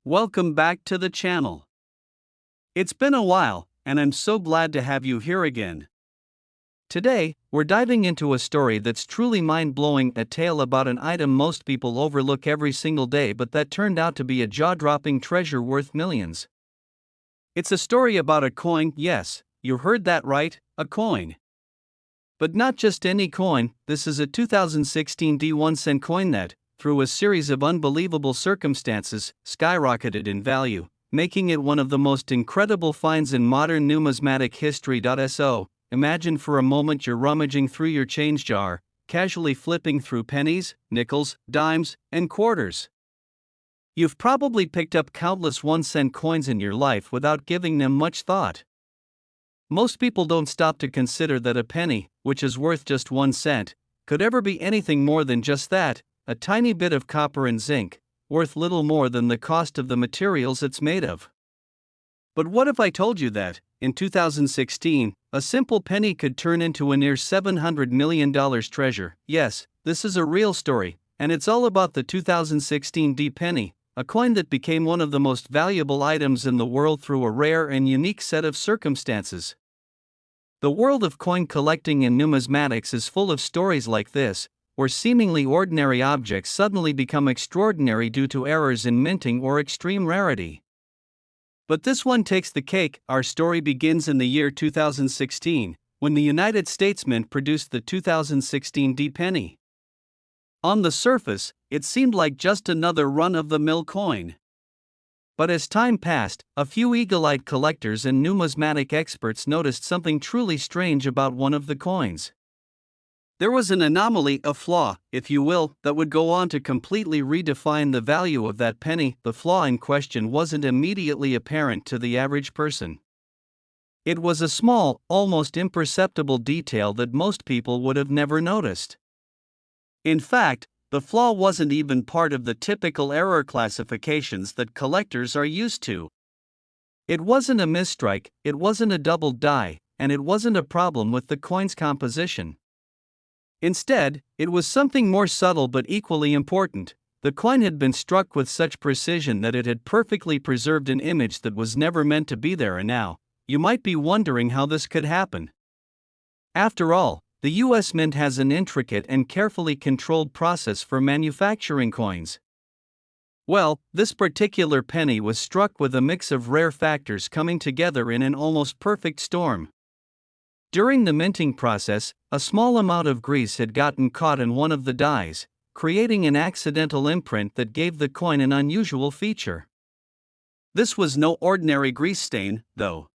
Welcome back to the channel. It's been a while, and I'm so glad to have you here again. Today, we're diving into a story that's truly mind-blowing, a tale about an item most people overlook every single day but that turned out to be a jaw-dropping treasure worth millions. It's a story about a coin, yes, you heard that right, a coin. But not just any coin, this is a 2016 1-cent coin that, through a series of unbelievable circumstances, skyrocketed in value, making it one of the most incredible finds in modern numismatic history. So, imagine for a moment you're rummaging through your change jar, casually flipping through pennies, nickels, dimes, and quarters. You've probably picked up countless 1-cent coins in your life without giving them much thought. Most people don't stop to consider that a penny, which is worth just 1 cent, could ever be anything more than just that, a tiny bit of copper and zinc, worth little more than the cost of the materials it's made of. But what if I told you that, in 2016, a simple penny could turn into a near $700 million treasure? Yes, this is a real story, and it's all about the 2016 penny, a coin that became one of the most valuable items in the world through a rare and unique set of circumstances. The world of coin collecting and numismatics is full of stories like this, where seemingly ordinary objects suddenly become extraordinary due to errors in minting or extreme rarity. But this one takes the cake. Our story begins in the year 2016, when the United States Mint produced the 2016 penny. On the surface, it seemed like just another run-of-the-mill coin. But as time passed, a few eagle-eyed collectors and numismatic experts noticed something truly strange about one of the coins. There was an anomaly, a flaw, if you will, that would go on to completely redefine the value of that penny. The flaw in question wasn't immediately apparent to the average person. It was a small, almost imperceptible detail that most people would have never noticed. In fact, the flaw wasn't even part of the typical error classifications that collectors are used to. It wasn't a misstrike, it wasn't a doubled die, and it wasn't a problem with the coin's composition. Instead, it was something more subtle but equally important. The coin had been struck with such precision that it had perfectly preserved an image that was never meant to be there. And now, you might be wondering how this could happen. After all, the US Mint has an intricate and carefully controlled process for manufacturing coins. Well, this particular penny was struck with a mix of rare factors coming together in an almost perfect storm. During the minting process, a small amount of grease had gotten caught in one of the dies, creating an accidental imprint that gave the coin an unusual feature. This was no ordinary grease stain, though.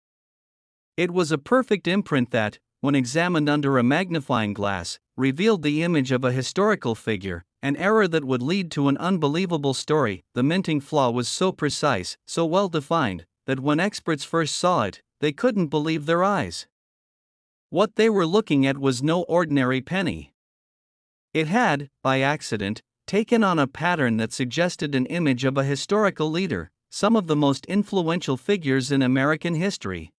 It was a perfect imprint that, when examined under a magnifying glass, revealed the image of a historical figure, an error that would lead to an unbelievable story. The minting flaw was so precise, so well defined, that when experts first saw it, they couldn't believe their eyes. What they were looking at was no ordinary penny. It had, by accident, taken on a pattern that suggested an image of a historical leader, some of the most influential figures in American history.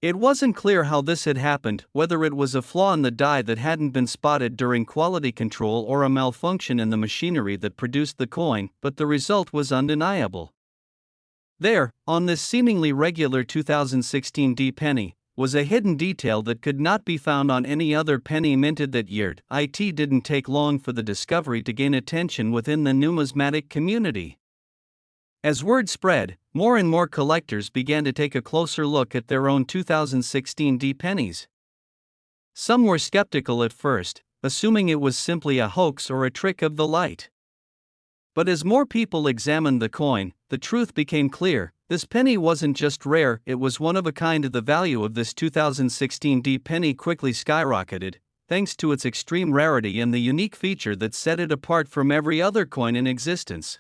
It wasn't clear how this had happened, whether it was a flaw in the die that hadn't been spotted during quality control or a malfunction in the machinery that produced the coin, but the result was undeniable. There, on this seemingly regular 2016 penny, was a hidden detail that could not be found on any other penny minted that year. It didn't take long for the discovery to gain attention within the numismatic community. As word spread, more and more collectors began to take a closer look at their own 2016 pennies. Some were skeptical at first, assuming it was simply a hoax or a trick of the light. But as more people examined the coin, the truth became clear. This penny wasn't just rare, it was one of a kind. The value of this 2016 penny quickly skyrocketed, thanks to its extreme rarity and the unique feature that set it apart from every other coin in existence.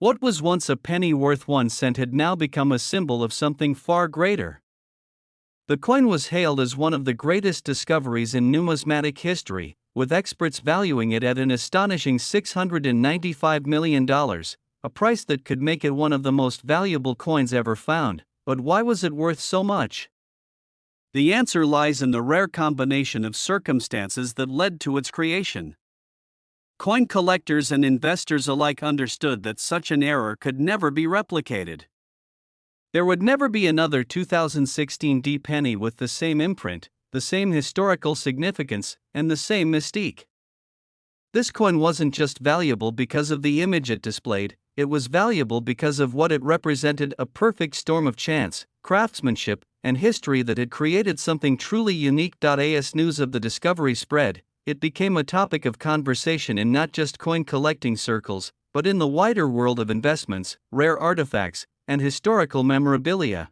What was once a penny worth 1 cent had now become a symbol of something far greater. The coin was hailed as one of the greatest discoveries in numismatic history, with experts valuing it at an astonishing $695 million, a price that could make it one of the most valuable coins ever found. But why was it worth so much? The answer lies in the rare combination of circumstances that led to its creation. Coin collectors and investors alike understood that such an error could never be replicated. There would never be another 2016 D penny with the same imprint, the same historical significance, and the same mystique. This coin wasn't just valuable because of the image it displayed, it was valuable because of what it represented: a perfect storm of chance, craftsmanship, and history that had created something truly unique. As news of the discovery spread, it became a topic of conversation in not just coin collecting circles, but in the wider world of investments, rare artifacts, and historical memorabilia.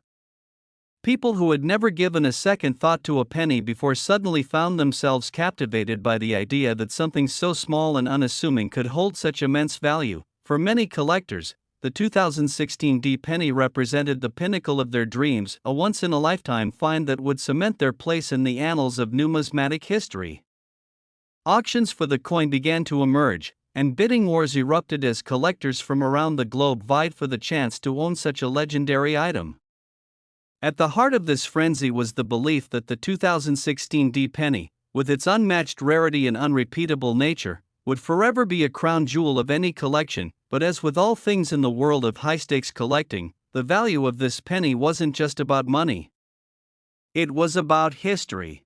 People who had never given a second thought to a penny before suddenly found themselves captivated by the idea that something so small and unassuming could hold such immense value. For many collectors, the 2016 D penny represented the pinnacle of their dreams, a once-in-a-lifetime find that would cement their place in the annals of numismatic history. Auctions for the coin began to emerge, and bidding wars erupted as collectors from around the globe vied for the chance to own such a legendary item. At the heart of this frenzy was the belief that the 2016 D penny, with its unmatched rarity and unrepeatable nature, would forever be a crown jewel of any collection. But as with all things in the world of high-stakes collecting, the value of this penny wasn't just about money. It was about history.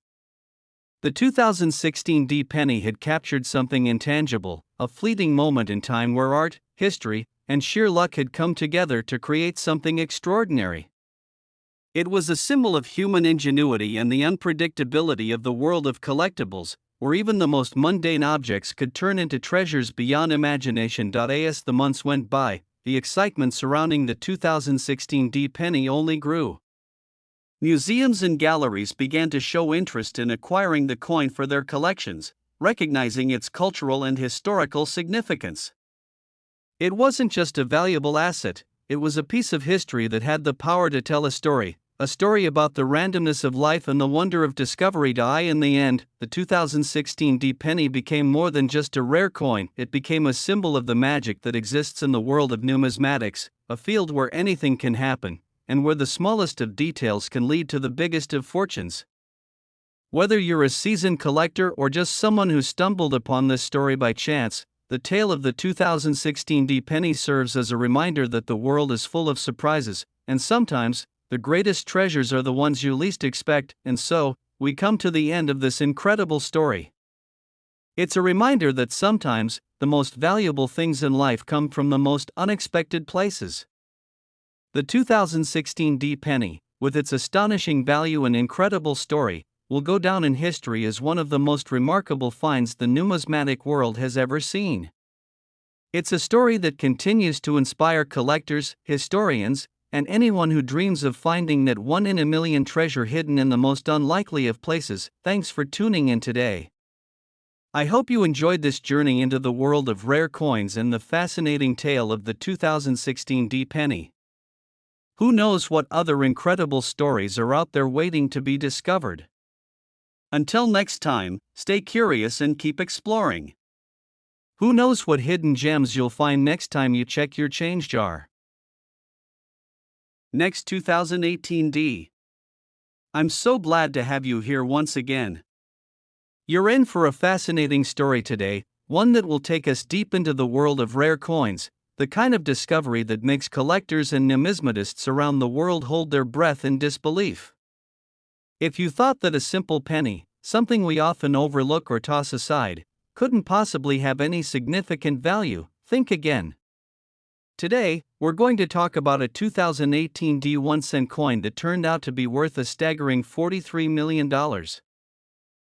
The 2016 D penny had captured something intangible, a fleeting moment in time where art, history, and sheer luck had come together to create something extraordinary. It was a symbol of human ingenuity and the unpredictability of the world of collectibles, where even the most mundane objects could turn into treasures beyond imagination. As the months went by, the excitement surrounding the 2016 D penny only grew. Museums and galleries began to show interest in acquiring the coin for their collections, recognizing its cultural and historical significance. It wasn't just a valuable asset, it was a piece of history that had the power to tell a story about the randomness of life and the wonder of discovery. In the end, the 2016 D penny became more than just a rare coin, it became a symbol of the magic that exists in the world of numismatics, a field where anything can happen, and where the smallest of details can lead to the biggest of fortunes. Whether you're a seasoned collector or just someone who stumbled upon this story by chance, the tale of the 2016 D penny serves as a reminder that the world is full of surprises, and sometimes, the greatest treasures are the ones you least expect. And so, we come to the end of this incredible story. It's a reminder that sometimes, the most valuable things in life come from the most unexpected places. The 2016 D penny, with its astonishing value and incredible story, will go down in history as one of the most remarkable finds the numismatic world has ever seen. It's a story that continues to inspire collectors, historians, and anyone who dreams of finding that one-in-a-million treasure hidden in the most unlikely of places. Thanks for tuning in today. I hope you enjoyed this journey into the world of rare coins and the fascinating tale of the 2016 D penny. Who knows what other incredible stories are out there waiting to be discovered? Until next time, stay curious and keep exploring. Who knows what hidden gems you'll find next time you check your change jar? Next 2018 D. I'm so glad to have you here once again. You're in for a fascinating story today, one that will take us deep into the world of rare coins, the kind of discovery that makes collectors and numismatists around the world hold their breath in disbelief. If you thought that a simple penny, something we often overlook or toss aside, couldn't possibly have any significant value, think again. Today, we're going to talk about a 2018 D 1-cent coin that turned out to be worth a staggering $43 million.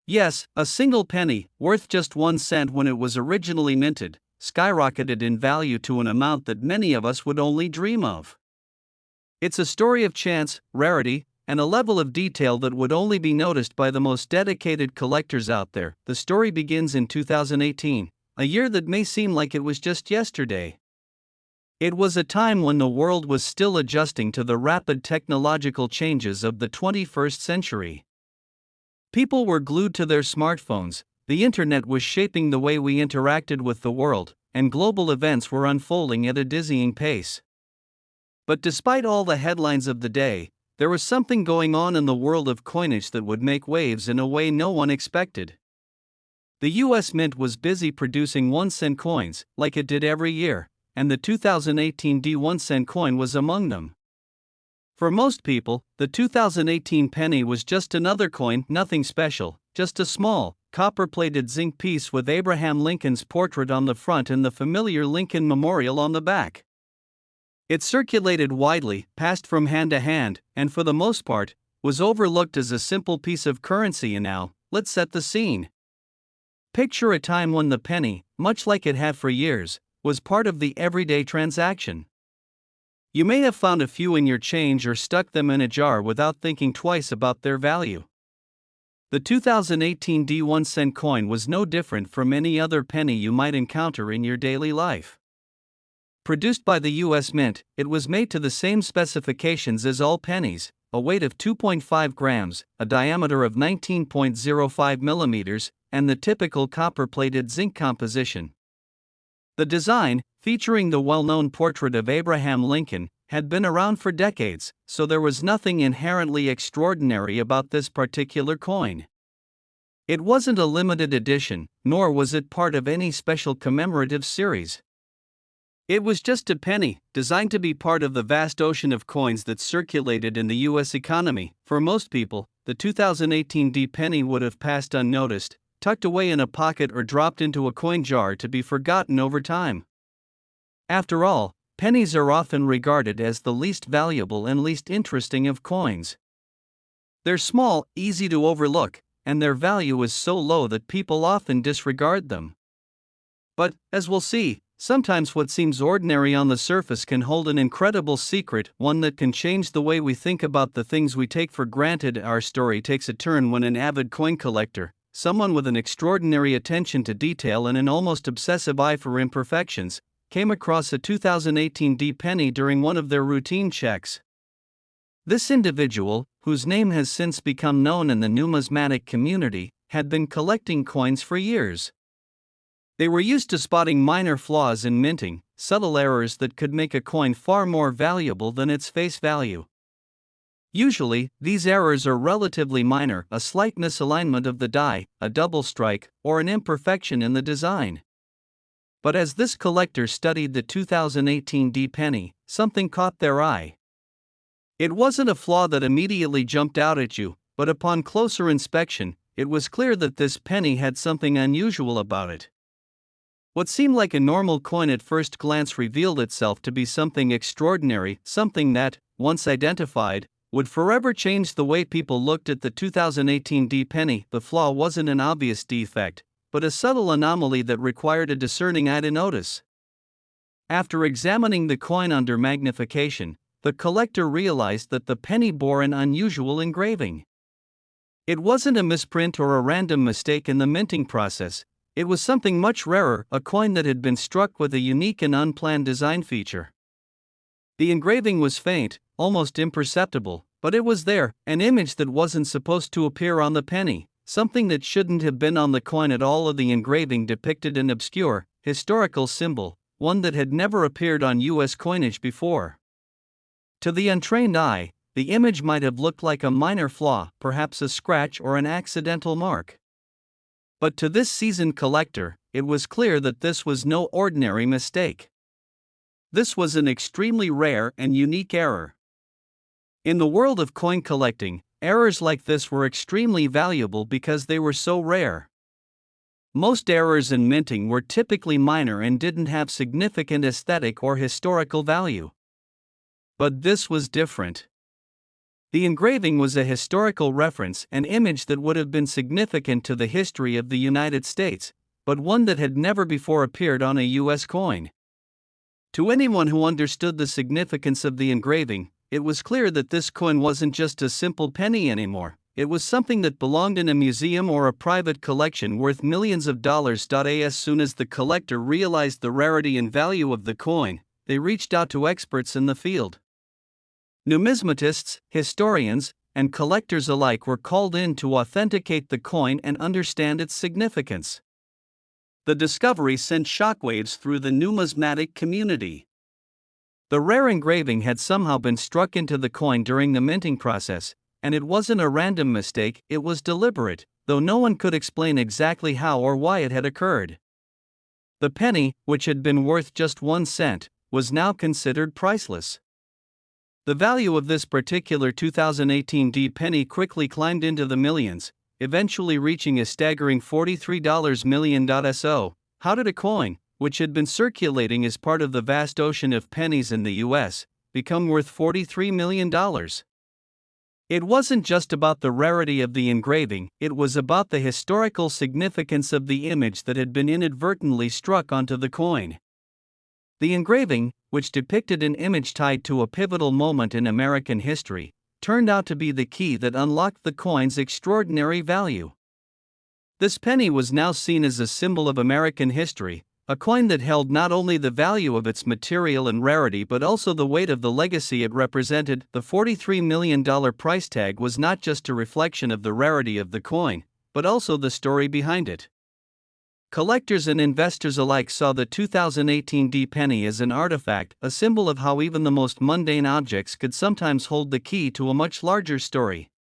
Yes, a single penny, worth just 1 cent when it was originally minted, skyrocketed in value to an amount that many of us would only dream of. It's a story of chance, rarity, and a level of detail that would only be noticed by the most dedicated collectors out there. The story begins in 2018, a year that may seem like it was just yesterday. It was a time when the world was still adjusting to the rapid technological changes of the 21st century. People were glued to their smartphones, the internet was shaping the way we interacted with the world, and global events were unfolding at a dizzying pace. But despite all the headlines of the day, there was something going on in the world of coinage that would make waves in a way no one expected. The US Mint was busy producing 1-cent coins, like it did every year, and the 2018 1-cent coin was among them. For most people, the 2018 penny was just another coin, nothing special, just a small, copper-plated zinc piece with Abraham Lincoln's portrait on the front and the familiar Lincoln Memorial on the back. It circulated widely, passed from hand to hand, and for the most part, was overlooked as a simple piece of currency. And now, let's set the scene. Picture a time when the penny, much like it had for years, was part of the everyday transaction. You may have found a few in your change or stuck them in a jar without thinking twice about their value. The 2018 1-cent coin was no different from any other penny you might encounter in your daily life. Produced by the US Mint, it was made to the same specifications as all pennies: a weight of 2.5 grams, a diameter of 19.05 millimeters, and the typical copper-plated zinc composition. The design, featuring the well-known portrait of Abraham Lincoln, had been around for decades, so there was nothing inherently extraordinary about this particular coin. It wasn't a limited edition, nor was it part of any special commemorative series. It was just a penny, designed to be part of the vast ocean of coins that circulated in the U.S. economy. For most people, the 2018 penny would have passed unnoticed, tucked away in a pocket or dropped into a coin jar to be forgotten over time. After all, pennies are often regarded as the least valuable and least interesting of coins. They're small, easy to overlook, and their value is so low that people often disregard them. But, as we'll see, sometimes what seems ordinary on the surface can hold an incredible secret, one that can change the way we think about the things we take for granted. Our story takes a turn when an avid coin collector, someone with an extraordinary attention to detail and an almost obsessive eye for imperfections, came across a 2018 penny during one of their routine checks. This individual, whose name has since become known in the numismatic community, had been collecting coins for years. They were used to spotting minor flaws in minting, subtle errors that could make a coin far more valuable than its face value. Usually, these errors are relatively minor: a slight misalignment of the die, a double strike, or an imperfection in the design. But as this collector studied the 2018 penny, something caught their eye. It wasn't a flaw that immediately jumped out at you, but upon closer inspection, it was clear that this penny had something unusual about it. What seemed like a normal coin at first glance revealed itself to be something extraordinary, something that, once identified, would forever change the way people looked at the 2018 penny. The flaw wasn't an obvious defect, but a subtle anomaly that required a discerning eye to notice. After examining the coin under magnification, the collector realized that the penny bore an unusual engraving. It wasn't a misprint or a random mistake in the minting process. It was something much rarer, a coin that had been struck with a unique and unplanned design feature. The engraving was faint, almost imperceptible, but it was there, an image that wasn't supposed to appear on the penny, something that shouldn't have been on the coin at all. Of the engraving depicted an obscure, historical symbol, one that had never appeared on U.S. coinage before. To the untrained eye, the image might have looked like a minor flaw, perhaps a scratch or an accidental mark. But to this seasoned collector, it was clear that this was no ordinary mistake. This was an extremely rare and unique error. In the world of coin collecting, errors like this were extremely valuable because they were so rare. Most errors in minting were typically minor and didn't have significant aesthetic or historical value. But this was different. The engraving was a historical reference, an image that would have been significant to the history of the United States, but one that had never before appeared on a U.S. coin. To anyone who understood the significance of the engraving, it was clear that this coin wasn't just a simple penny anymore. It was something that belonged in a museum or a private collection worth millions of dollars. As soon as the collector realized the rarity and value of the coin, they reached out to experts in the field. Numismatists, historians, and collectors alike were called in to authenticate the coin and understand its significance. The discovery sent shockwaves through the numismatic community. The rare engraving had somehow been struck into the coin during the minting process, and it wasn't a random mistake, it was deliberate. though no one could explain exactly how or why it had occurred. The penny, which had been worth just 1 cent, was now considered priceless. The value of this particular 2018 penny quickly climbed into the millions, eventually reaching a staggering $43 million. So, how did a coin, which had been circulating as part of the vast ocean of pennies in the US, become worth $43 million? It wasn't just about the rarity of the engraving, it was about the historical significance of the image that had been inadvertently struck onto the coin. The engraving, which depicted an image tied to a pivotal moment in American history, turned out to be the key that unlocked the coin's extraordinary value. This penny was now seen as a symbol of American history, a coin that held not only the value of its material and rarity but also the weight of the legacy it represented. The $43 million price tag was not just a reflection of the rarity of the coin, but also the story behind it. Collectors and investors alike saw the 2018 penny as an artifact, a symbol of how even the most mundane objects could sometimes hold the key to a much larger story.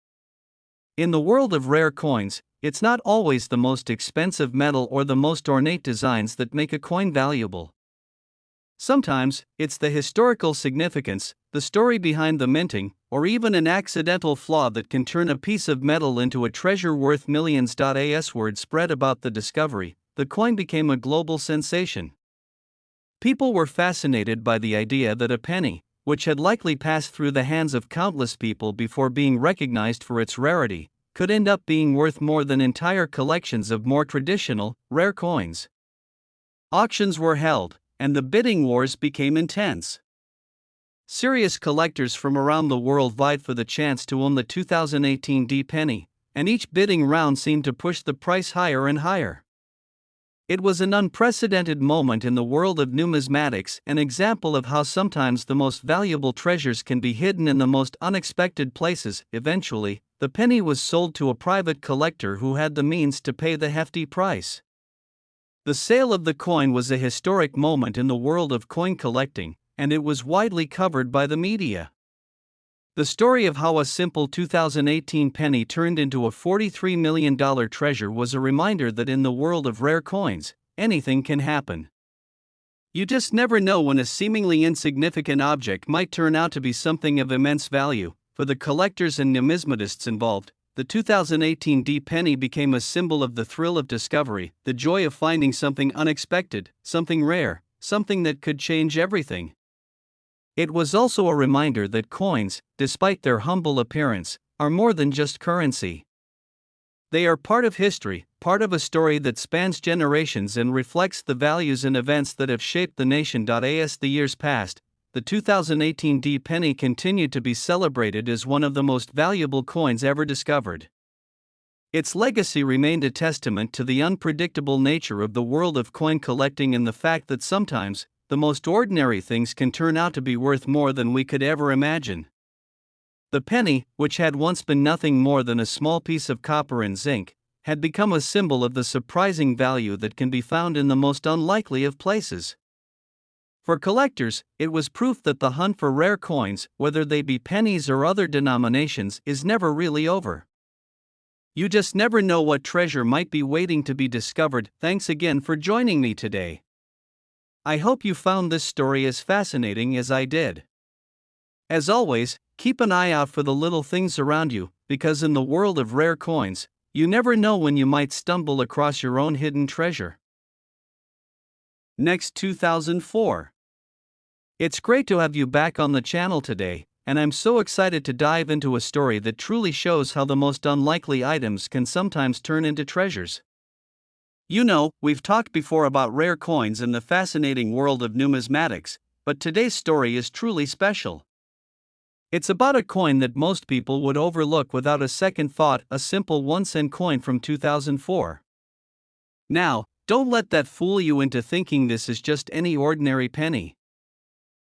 In the world of rare coins, it's not always the most expensive metal or the most ornate designs that make a coin valuable. Sometimes, it's the historical significance, the story behind the minting, or even an accidental flaw that can turn a piece of metal into a treasure worth millions. As word spread about the discovery, the coin became a global sensation. People were fascinated by the idea that a penny, which had likely passed through the hands of countless people before being recognized for its rarity, could end up being worth more than entire collections of more traditional, rare coins. Auctions were held, and the bidding wars became intense. Serious collectors from around the world vied for the chance to own the 2018 penny, and each bidding round seemed to push the price higher and higher. It was an unprecedented moment in the world of numismatics, an example of how sometimes the most valuable treasures can be hidden in the most unexpected places. Eventually, the penny was sold to a private collector who had the means to pay the hefty price. The sale of the coin was a historic moment in the world of coin collecting, and it was widely covered by the media. The story of how a simple 2018 penny turned into a $43 million treasure was a reminder that in the world of rare coins, anything can happen. You just never know when a seemingly insignificant object might turn out to be something of immense value. For the collectors and numismatists involved, the 2018 penny became a symbol of the thrill of discovery, the joy of finding something unexpected, something rare, something that could change everything. It was also a reminder that coins, despite their humble appearance, are more than just currency. They are part of history, part of a story that spans generations and reflects the values and events that have shaped the nation. As the years passed, the 2018 penny continued to be celebrated as one of the most valuable coins ever discovered. Its legacy remained a testament to the unpredictable nature of the world of coin collecting and the fact that sometimes, the most ordinary things can turn out to be worth more than we could ever imagine. The penny, which had once been nothing more than a small piece of copper and zinc, had become a symbol of the surprising value that can be found in the most unlikely of places. For collectors, it was proof that the hunt for rare coins, whether they be pennies or other denominations, is never really over. You just never know what treasure might be waiting to be discovered. Thanks again for joining me today. I hope you found this story as fascinating as I did. As always, keep an eye out for the little things around you, because in the world of rare coins, you never know when you might stumble across your own hidden treasure. Next 2004. It's great to have you back on the channel today, and I'm so excited to dive into a story that truly shows how the most unlikely items can sometimes turn into treasures. You know, we've talked before about rare coins and the fascinating world of numismatics, but today's story is truly special. It's about a coin that most people would overlook without a second thought, a simple 1-cent coin from 2004. Now, don't let that fool you into thinking this is just any ordinary penny.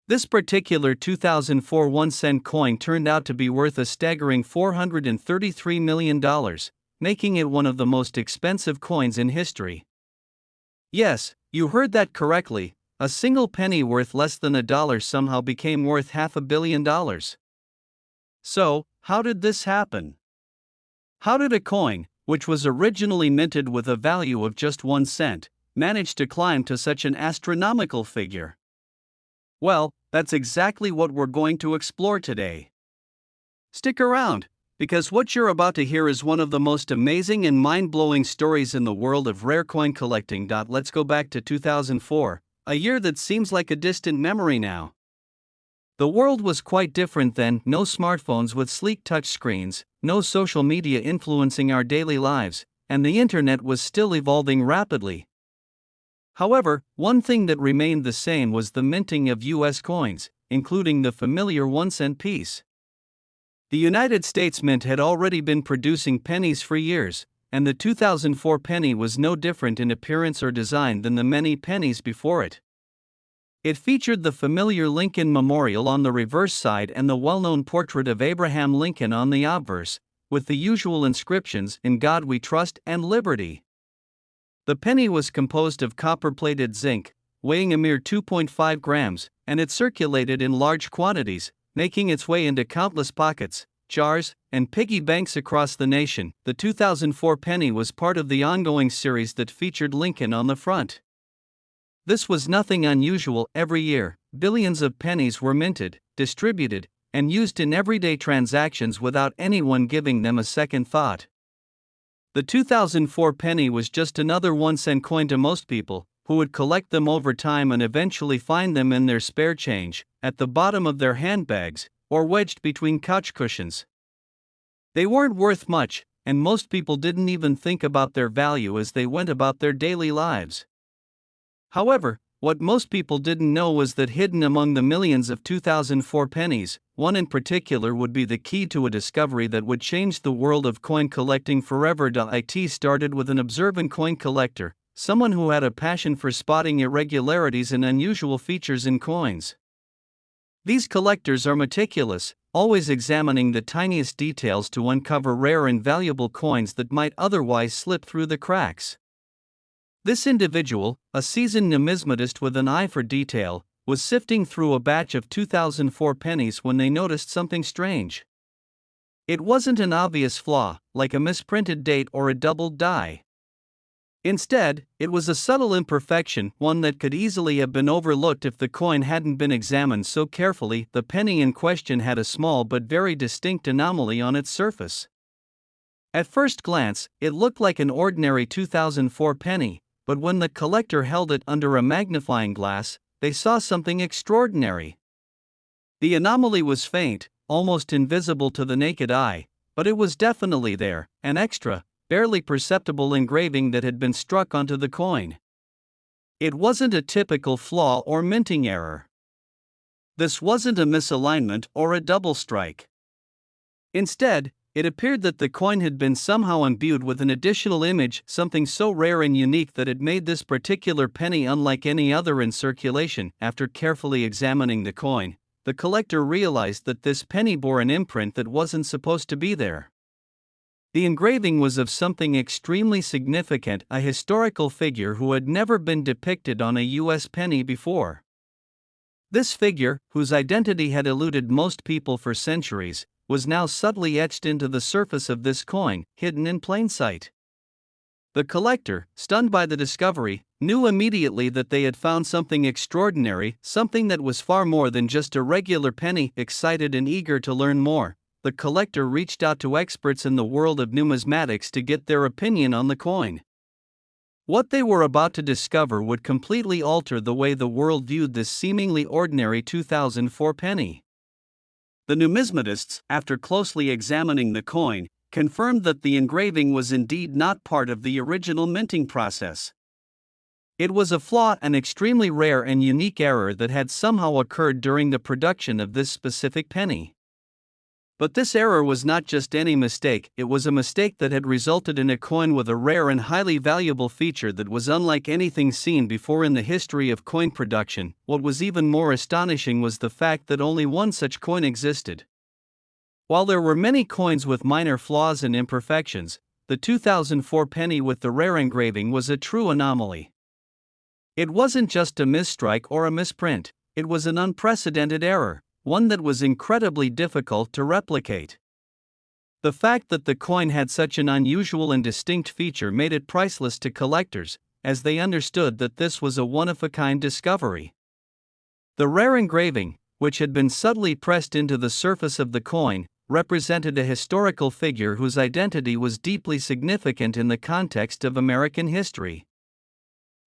This particular 2004 1-cent coin turned out to be worth a staggering $433 million, making it one of the most expensive coins in history. Yes, you heard that correctly, a single penny worth less than $1 somehow became worth $500 million. So, how did this happen? How did a coin, which was originally minted with a value of just 1 cent, managed to climb to such an astronomical figure? Well, that's exactly what we're going to explore today. Stick around, because what you're about to hear is one of the most amazing and mind-blowing stories in the world of rare coin collecting. Let's go back to 2004, a year that seems like a distant memory now. The world was quite different then: no smartphones with sleek touchscreens, no social media influencing our daily lives, and the internet was still evolving rapidly. However, one thing that remained the same was the minting of US coins, including the familiar 1-cent piece. The United States Mint had already been producing pennies for years, and the 2004 penny was no different in appearance or design than the many pennies before it. It featured the familiar Lincoln Memorial on the reverse side and the well-known portrait of Abraham Lincoln on the obverse, with the usual inscriptions, "In God We Trust" and "Liberty." The penny was composed of copper-plated zinc, weighing a mere 2.5 grams, and it circulated in large quantities, making its way into countless pockets, jars, and piggy banks across the nation. The 2004 penny was part of the ongoing series that featured Lincoln on the front. This was nothing unusual. Every year, billions of pennies were minted, distributed, and used in everyday transactions without anyone giving them a second thought. The 2004 penny was just another 1-cent coin to most people, who would collect them over time and eventually find them in their spare change, at the bottom of their handbags, or wedged between couch cushions. They weren't worth much, and most people didn't even think about their value as they went about their daily lives. However, what most people didn't know was that hidden among the millions of 2004 pennies, one in particular would be the key to a discovery that would change the world of coin collecting forever. It started with an observant coin collector, someone who had a passion for spotting irregularities and unusual features in coins. These collectors are meticulous, always examining the tiniest details to uncover rare and valuable coins that might otherwise slip through the cracks. This individual, a seasoned numismatist with an eye for detail, was sifting through a batch of 2004 pennies when they noticed something strange. It wasn't an obvious flaw, like a misprinted date or a doubled die. Instead, it was a subtle imperfection, one that could easily have been overlooked if the coin hadn't been examined so carefully. The penny in question had a small but very distinct anomaly on its surface. At first glance, it looked like an ordinary 2004 penny, but when the collector held it under a magnifying glass, they saw something extraordinary. The anomaly was faint, almost invisible to the naked eye, but it was definitely there, an extra, barely perceptible engraving that had been struck onto the coin. It wasn't a typical flaw or minting error. This wasn't a misalignment or a double strike. Instead, it appeared that the coin had been somehow imbued with an additional image, something so rare and unique that it made this particular penny unlike any other in circulation. After carefully examining the coin, the collector realized that this penny bore an imprint that wasn't supposed to be there. The engraving was of something extremely significant, a historical figure who had never been depicted on a US penny before. This figure, whose identity had eluded most people for centuries, was now subtly etched into the surface of this coin, hidden in plain sight. The collector, stunned by the discovery, knew immediately that they had found something extraordinary, something that was far more than just a regular penny. Excited and eager to learn more, the collector reached out to experts in the world of numismatics to get their opinion on the coin. What they were about to discover would completely alter the way the world viewed this seemingly ordinary 2004 penny. The numismatists, after closely examining the coin, confirmed that the engraving was indeed not part of the original minting process. It was a flaw, an extremely rare and unique error that had somehow occurred during the production of this specific penny. But this error was not just any mistake, it was a mistake that had resulted in a coin with a rare and highly valuable feature that was unlike anything seen before in the history of coin production. What was even more astonishing was the fact that only one such coin existed. While there were many coins with minor flaws and imperfections, the 2004 penny with the rare engraving was a true anomaly. It wasn't just a misstrike or a misprint, it was an unprecedented error, one that was incredibly difficult to replicate. The fact that the coin had such an unusual and distinct feature made it priceless to collectors, as they understood that this was a one-of-a-kind discovery. The rare engraving, which had been subtly pressed into the surface of the coin, represented a historical figure whose identity was deeply significant in the context of American history.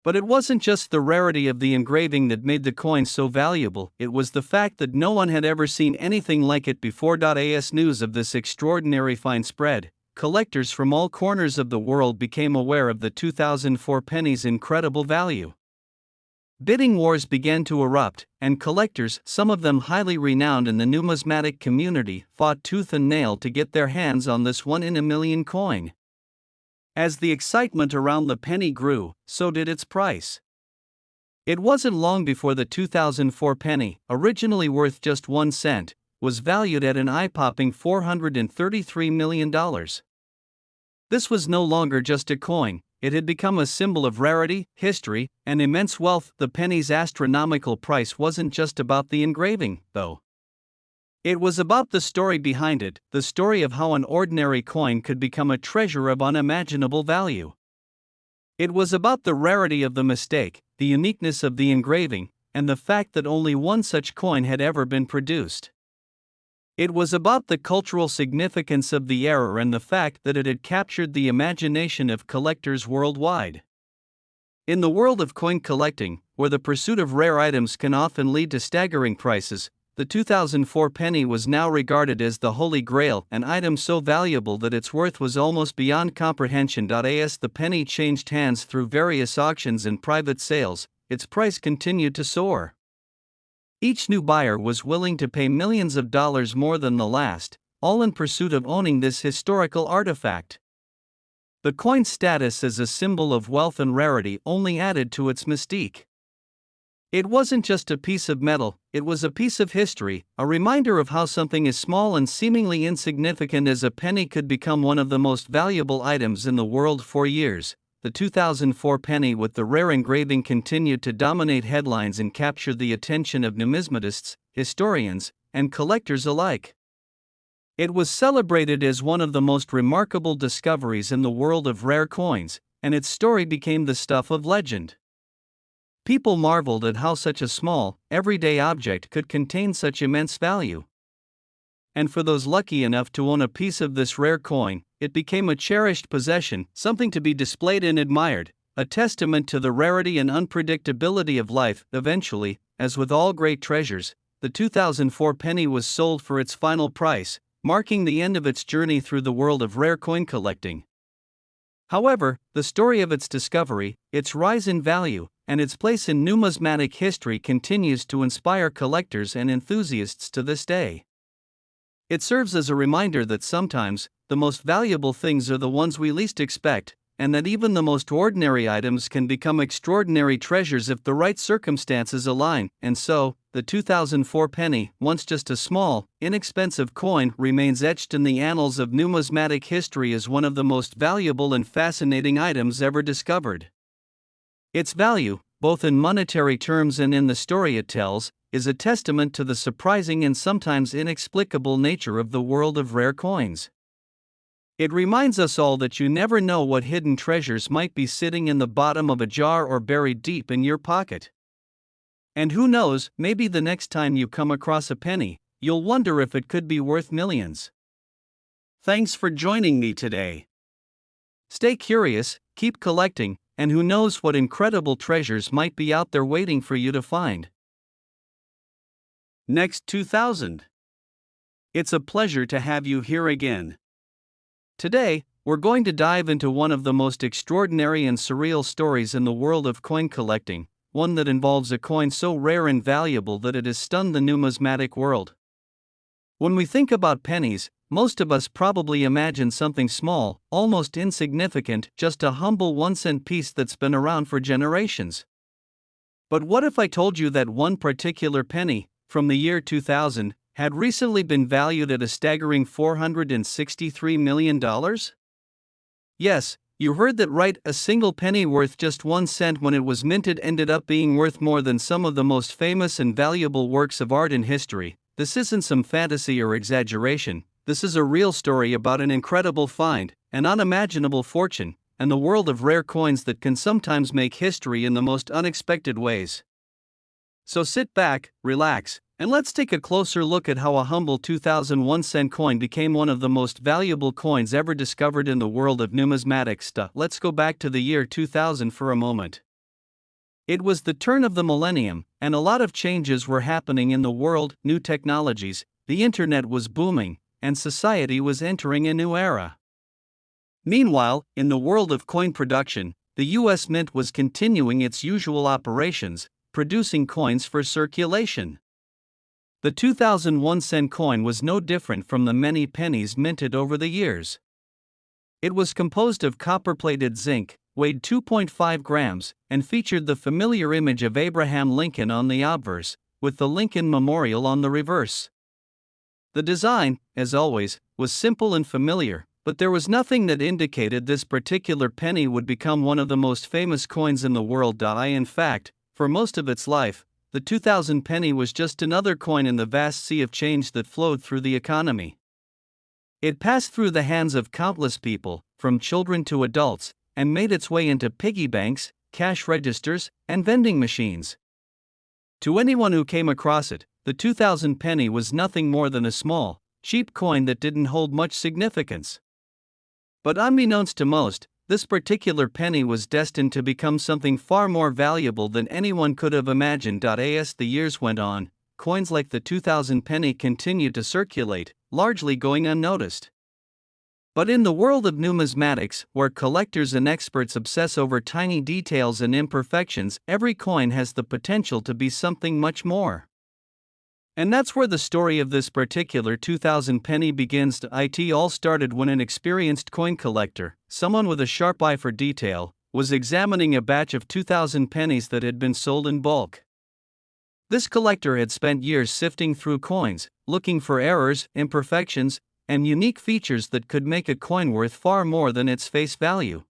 But it wasn't just the rarity of the engraving that made the coin so valuable, it was the fact that no one had ever seen anything like it before. As news of this extraordinary find spread, collectors from all corners of the world became aware of the 2004 penny's incredible value. Bidding wars began to erupt, and collectors, some of them highly renowned in the numismatic community, fought tooth and nail to get their hands on this one-in-a-million coin. As the excitement around the penny grew, so did its price. It wasn't long before the 2004 penny, originally worth just 1 cent, was valued at an eye-popping $433 million. This was no longer just a coin, it had become a symbol of rarity, history, and immense wealth. The penny's astronomical price wasn't just about the engraving, though. It was about the story behind it, the story of how an ordinary coin could become a treasure of unimaginable value. It was about the rarity of the mistake, the uniqueness of the engraving, and the fact that only one such coin had ever been produced. It was about the cultural significance of the error and the fact that it had captured the imagination of collectors worldwide. In the world of coin collecting, where the pursuit of rare items can often lead to staggering prices, the 2004 penny was now regarded as the Holy Grail, an item so valuable that its worth was almost beyond comprehension. As the penny changed hands through various auctions and private sales, its price continued to soar. Each new buyer was willing to pay millions of dollars more than the last, all in pursuit of owning this historical artifact. The coin's status as a symbol of wealth and rarity only added to its mystique. It wasn't just a piece of metal, it was a piece of history, a reminder of how something as small and seemingly insignificant as a penny could become one of the most valuable items in the world. For years, the 2004 penny with the rare engraving continued to dominate headlines and capture the attention of numismatists, historians, and collectors alike. It was celebrated as one of the most remarkable discoveries in the world of rare coins, and its story became the stuff of legend. People marveled at how such a small, everyday object could contain such immense value. And for those lucky enough to own a piece of this rare coin, it became a cherished possession, something to be displayed and admired, a testament to the rarity and unpredictability of life. Eventually, as with all great treasures, the 2004 penny was sold for its final price, marking the end of its journey through the world of rare coin collecting. However, the story of its discovery, its rise in value, and its place in numismatic history continues to inspire collectors and enthusiasts to this day. It serves as a reminder that sometimes, the most valuable things are the ones we least expect, and that even the most ordinary items can become extraordinary treasures if the right circumstances align. And so, the 2004 penny, once just a small, inexpensive coin, remains etched in the annals of numismatic history as one of the most valuable and fascinating items ever discovered. Its value, both in monetary terms and in the story it tells, is a testament to the surprising and sometimes inexplicable nature of the world of rare coins. It reminds us all that you never know what hidden treasures might be sitting in the bottom of a jar or buried deep in your pocket. And who knows, maybe the next time you come across a penny, you'll wonder if it could be worth millions. Thanks for joining me today. Stay curious, keep collecting, and who knows what incredible treasures might be out there waiting for you to find. Next 2000. It's a pleasure to have you here again. Today, we're going to dive into one of the most extraordinary and surreal stories in the world of coin collecting, one that involves a coin so rare and valuable that it has stunned the numismatic world. When we think about pennies, most of us probably imagine something small, almost insignificant, just a humble 1-cent piece that's been around for generations. But what if I told you that one particular penny, from the year 2000, had recently been valued at a staggering $463 million? Yes, you heard that right, a single penny worth just 1 cent when it was minted ended up being worth more than some of the most famous and valuable works of art in history. This isn't some fantasy or exaggeration. this is a real story about an incredible find, an unimaginable fortune, and the world of rare coins that can sometimes make history in the most unexpected ways. So sit back, relax, and let's take a closer look at how a humble 2001 cent coin became one of the most valuable coins ever discovered in the world of numismatics. Let's go back to the year 2000 for a moment. It was the turn of the millennium, and a lot of changes were happening in the world: new technologies, the internet was booming, and society was entering a new era. Meanwhile, in the world of coin production, the US Mint was continuing its usual operations, producing coins for circulation. The 2001 cent coin was no different from the many pennies minted over the years. It was composed of copper-plated zinc, weighed 2.5 grams, and featured the familiar image of Abraham Lincoln on the obverse, with the Lincoln Memorial on the reverse. The design, as always, was simple and familiar, but there was nothing that indicated this particular penny would become one of the most famous coins in the world. In fact, for most of its life, the 2000 penny was just another coin in the vast sea of change that flowed through the economy. It passed through the hands of countless people, from children to adults, and made its way into piggy banks, cash registers, and vending machines. To anyone who came across it, the 2000 penny was nothing more than a small, cheap coin that didn't hold much significance. But unbeknownst to most, this particular penny was destined to become something far more valuable than anyone could have imagined. As the years went on, coins like the 2000 penny continued to circulate, largely going unnoticed. But in the world of numismatics, where collectors and experts obsess over tiny details and imperfections, every coin has the potential to be something much more. And that's where the story of this particular 2000 penny begins. It all started when an experienced coin collector, someone with a sharp eye for detail, was examining a batch of 2000 pennies that had been sold in bulk. This collector had spent years sifting through coins, looking for errors, imperfections, and unique features that could make a coin worth far more than its face value.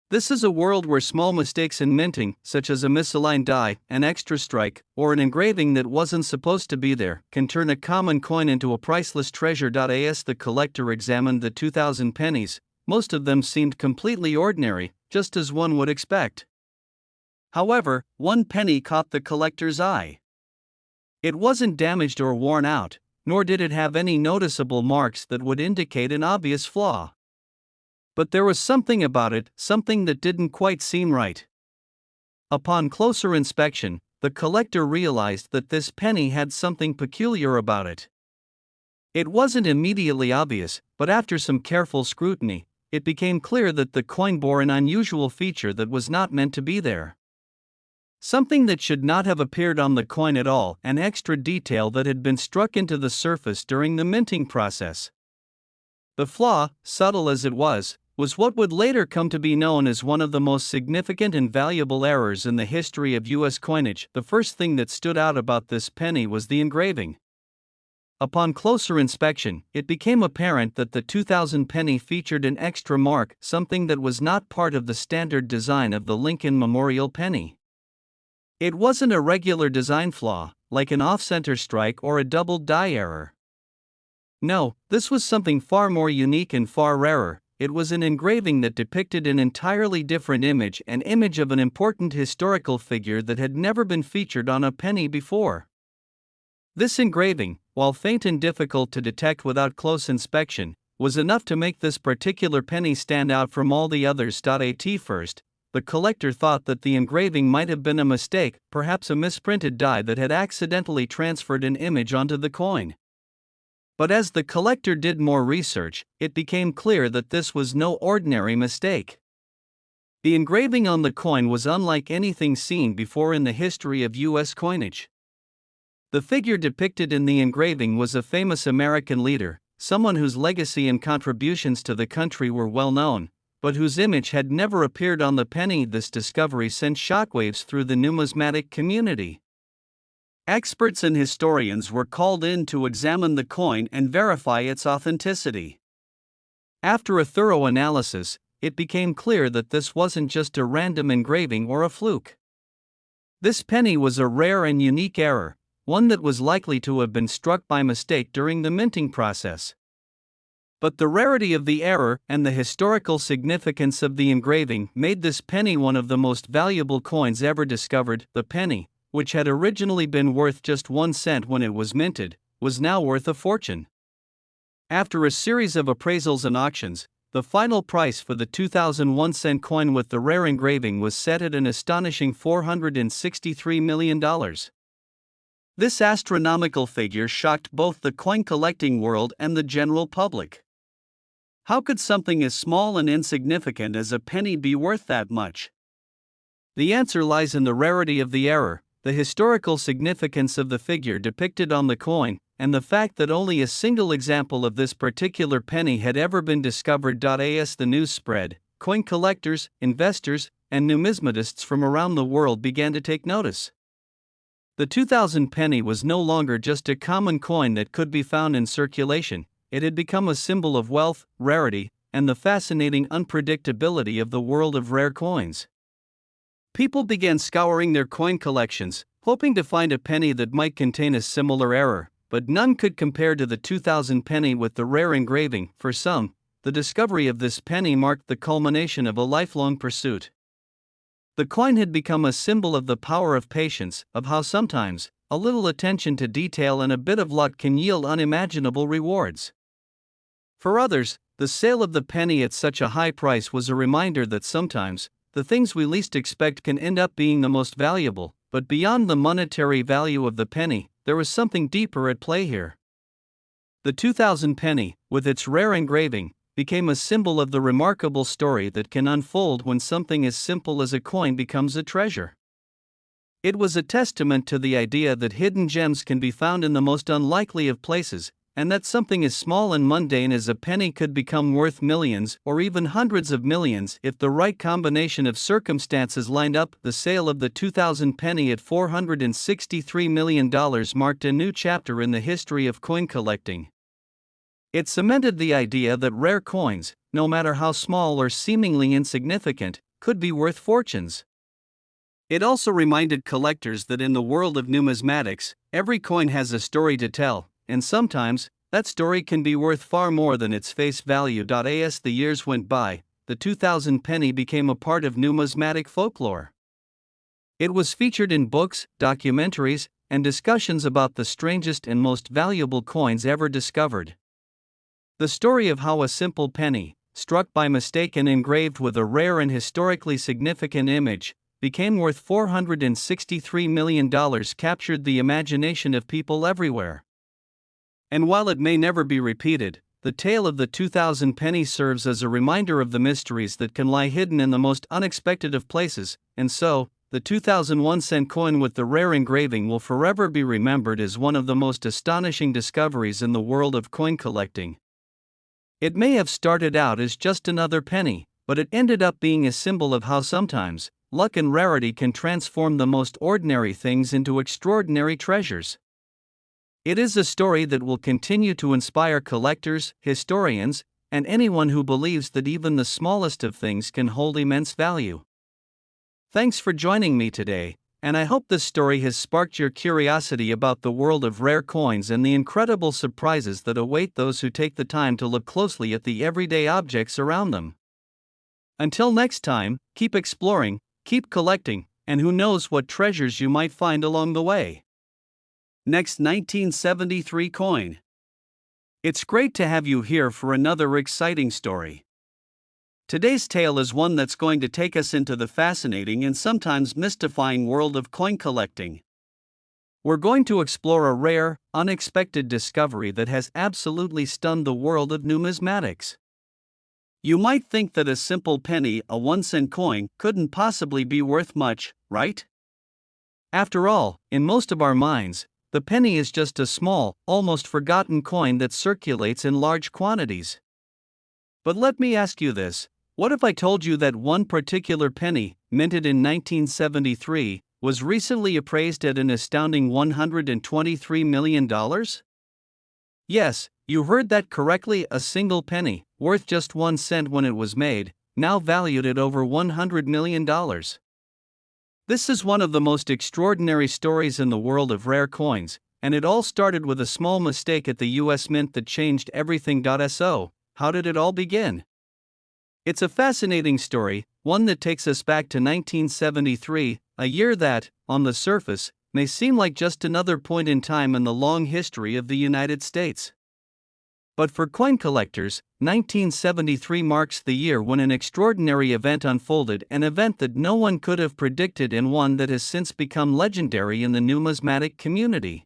This is a world where small mistakes in minting, such as a misaligned die, an extra strike, or an engraving that wasn't supposed to be there, can turn a common coin into a priceless treasure. As the collector examined the 2000 pennies, most of them seemed completely ordinary, just as one would expect. However, one penny caught the collector's eye. It wasn't damaged or worn out, nor did it have any noticeable marks that would indicate an obvious flaw. But there was something about it, something that didn't quite seem right. Upon closer inspection, the collector realized that this penny had something peculiar about it. It wasn't immediately obvious, but after some careful scrutiny, it became clear that the coin bore an unusual feature that was not meant to be there. Something that should not have appeared on the coin at all, an extra detail that had been struck into the surface during the minting process. The flaw, subtle as it was what would later come to be known as one of the most significant and valuable errors in the history of U.S. coinage. The first thing that stood out about this penny was the engraving. Upon closer inspection, it became apparent that the 2000 penny featured an extra mark, something that was not part of the standard design of the Lincoln Memorial penny. It wasn't a regular design flaw, like an off-center strike or a doubled die error. No, this was something far more unique and far rarer. It was an engraving that depicted an entirely different image, an image of an important historical figure that had never been featured on a penny before. This engraving, while faint and difficult to detect without close inspection, was enough to make this particular penny stand out from all the others. At first, the collector thought that the engraving might have been a mistake, perhaps a misprinted die that had accidentally transferred an image onto the coin. But as the collector did more research, it became clear that this was no ordinary mistake. The engraving on the coin was unlike anything seen before in the history of U.S. coinage. The figure depicted in the engraving was a famous American leader, someone whose legacy and contributions to the country were well known, but whose image had never appeared on the penny. This discovery sent shockwaves through the numismatic community. Experts and historians were called in to examine the coin and verify its authenticity. After a thorough analysis, it became clear that this wasn't just a random engraving or a fluke. This penny was a rare and unique error, one that was likely to have been struck by mistake during the minting process. But the rarity of the error and the historical significance of the engraving made this penny one of the most valuable coins ever discovered. The penny, which had originally been worth just 1 cent when it was minted, was now worth a fortune. After a series of appraisals and auctions, the final price for the 2001 cent coin with the rare engraving was set at an astonishing $463 million. This astronomical figure shocked both the coin collecting world and the general public. How could something as small and insignificant as a penny be worth that much? The answer lies in the rarity of the error, the historical significance of the figure depicted on the coin, and the fact that only a single example of this particular penny had ever been discovered. As the news spread, coin collectors, investors, and numismatists from around the world began to take notice. The 2000 penny was no longer just a common coin that could be found in circulation. It had become a symbol of wealth, rarity, and the fascinating unpredictability of the world of rare coins. People began scouring their coin collections, hoping to find a penny that might contain a similar error, but none could compare to the 2000 penny with the rare engraving. For some, the discovery of this penny marked the culmination of a lifelong pursuit. The coin had become a symbol of the power of patience, of how sometimes a little attention to detail and a bit of luck can yield unimaginable rewards. For others, the sale of the penny at such a high price was a reminder that sometimes, the things we least expect can end up being the most valuable. But beyond the monetary value of the penny, there was something deeper at play here. The 2000 penny, with its rare engraving, became a symbol of the remarkable story that can unfold when something as simple as a coin becomes a treasure. It was a testament to the idea that hidden gems can be found in the most unlikely of places, and that something as small and mundane as a penny could become worth millions or even hundreds of millions if the right combination of circumstances lined up. The sale of the 2000 penny at $463 million marked a new chapter in the history of coin collecting. It cemented the idea that rare coins, no matter how small or seemingly insignificant, could be worth fortunes. It also reminded collectors that in the world of numismatics, every coin has a story to tell, and sometimes, that story can be worth far more than its face value. As the years went by, the 2000 penny became a part of numismatic folklore. It was featured in books, documentaries, and discussions about the strangest and most valuable coins ever discovered. The story of how a simple penny, struck by mistake and engraved with a rare and historically significant image, became worth $463 million captured the imagination of people everywhere. And while it may never be repeated, the tale of the 2000 penny serves as a reminder of the mysteries that can lie hidden in the most unexpected of places, and so, the 2001 cent coin with the rare engraving will forever be remembered as one of the most astonishing discoveries in the world of coin collecting. It may have started out as just another penny, but it ended up being a symbol of how sometimes, luck and rarity can transform the most ordinary things into extraordinary treasures. It is a story that will continue to inspire collectors, historians, and anyone who believes that even the smallest of things can hold immense value. Thanks for joining me today, and I hope this story has sparked your curiosity about the world of rare coins and the incredible surprises that await those who take the time to look closely at the everyday objects around them. Until next time, keep exploring, keep collecting, and who knows what treasures you might find along the way. Next 1973 coin. It's great to have you here for another exciting story. Today's tale is one that's going to take us into the fascinating and sometimes mystifying world of coin collecting. We're going to explore a rare, unexpected discovery that has absolutely stunned the world of numismatics. You might think that a simple penny, a 1-cent coin, couldn't possibly be worth much, right? After all, in most of our minds, the penny is just a small, almost forgotten coin that circulates in large quantities. But let me ask you this, what if I told you that one particular penny, minted in 1973, was recently appraised at an astounding $123 million? Yes, you heard that correctly, a single penny, worth just 1 cent when it was made, now valued at over $100 million. This is one of the most extraordinary stories in the world of rare coins, and it all started with a small mistake at the US Mint that changed everything. So, How did it all begin? It's a fascinating story, one that takes us back to 1973, a year that, on the surface, may seem like just another point in time in the long history of the United States. But for coin collectors, 1973 marks the year when an extraordinary event unfolded, an event that no one could have predicted and one that has since become legendary in the numismatic community.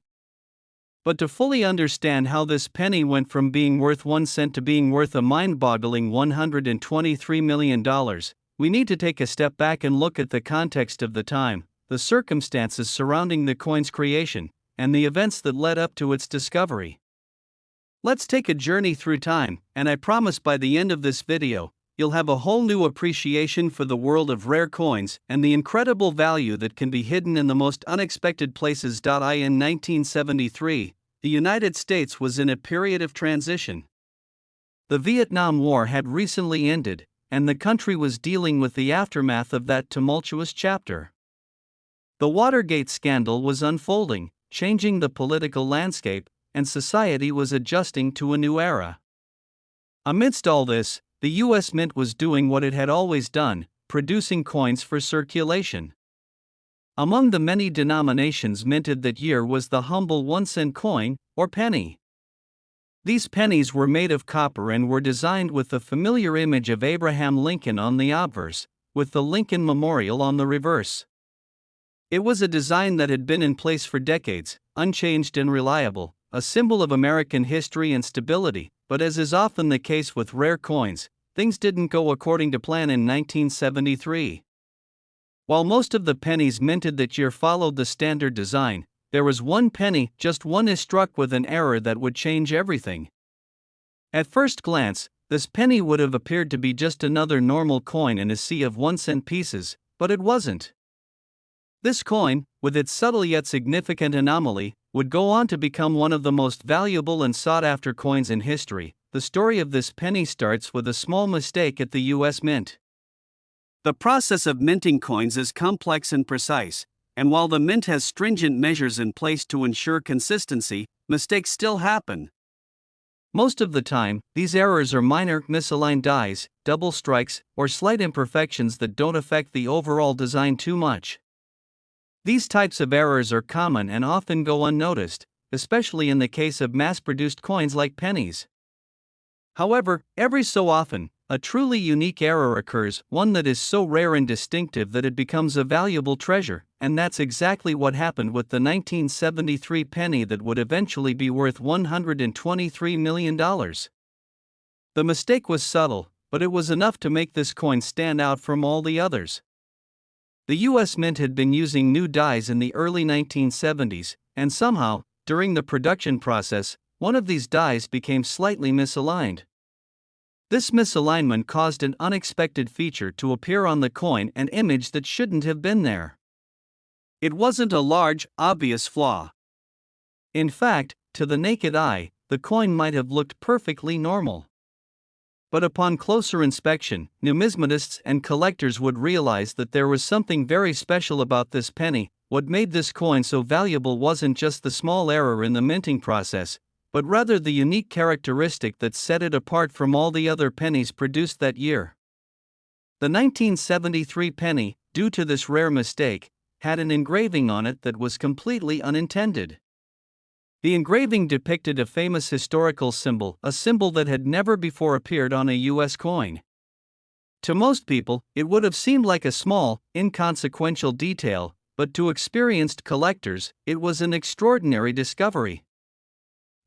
But to fully understand how this penny went from being worth 1 cent to being worth a mind-boggling $123 million, we need to take a step back and look at the context of the time, the circumstances surrounding the coin's creation, and the events that led up to its discovery. Let's take a journey through time, and I promise by the end of this video, you'll have a whole new appreciation for the world of rare coins and the incredible value that can be hidden in the most unexpected places. In 1973, the United States was in a period of transition. The Vietnam War had recently ended, and the country was dealing with the aftermath of that tumultuous chapter. The Watergate scandal was unfolding, changing the political landscape, and society was adjusting to a new era. Amidst all this, the U.S. Mint was doing what it had always done, producing coins for circulation. Among the many denominations minted that year was the humble 1-cent coin, or penny. These pennies were made of copper and were designed with the familiar image of Abraham Lincoln on the obverse, with the Lincoln Memorial on the reverse. It was a design that had been in place for decades, unchanged and reliable, a symbol of American history and stability. But as is often the case with rare coins, things didn't go according to plan in 1973. While most of the pennies minted that year followed the standard design, there was one penny, just one, is struck with an error that would change everything. At first glance, this penny would have appeared to be just another normal coin in a sea of 1-cent pieces, but it wasn't. This coin, with its subtle yet significant anomaly, would go on to become one of the most valuable and sought-after coins in history. The story of this penny starts with a small mistake at the U.S. Mint. The process of minting coins is complex and precise, and while the Mint has stringent measures in place to ensure consistency, mistakes still happen. Most of the time, these errors are minor, misaligned dies, double strikes, or slight imperfections that don't affect the overall design too much. These types of errors are common and often go unnoticed, especially in the case of mass-produced coins like pennies. However, every so often, a truly unique error occurs, one that is so rare and distinctive that it becomes a valuable treasure, and that's exactly what happened with the 1973 penny that would eventually be worth $123 million. The mistake was subtle, but it was enough to make this coin stand out from all the others. The U.S. Mint had been using new dies in the early 1970s, and somehow, during the production process, one of these dies became slightly misaligned. This misalignment caused an unexpected feature to appear on the coin, an image that shouldn't have been there. It wasn't a large, obvious flaw. In fact, to the naked eye, the coin might have looked perfectly normal. But upon closer inspection, numismatists and collectors would realize that there was something very special about this penny. What made this coin so valuable wasn't just the small error in the minting process, but rather the unique characteristic that set it apart from all the other pennies produced that year. The 1973 penny, due to this rare mistake, had an engraving on it that was completely unintended. The engraving depicted a famous historical symbol, a symbol that had never before appeared on a U.S. coin. To most people, it would have seemed like a small, inconsequential detail, but to experienced collectors, it was an extraordinary discovery.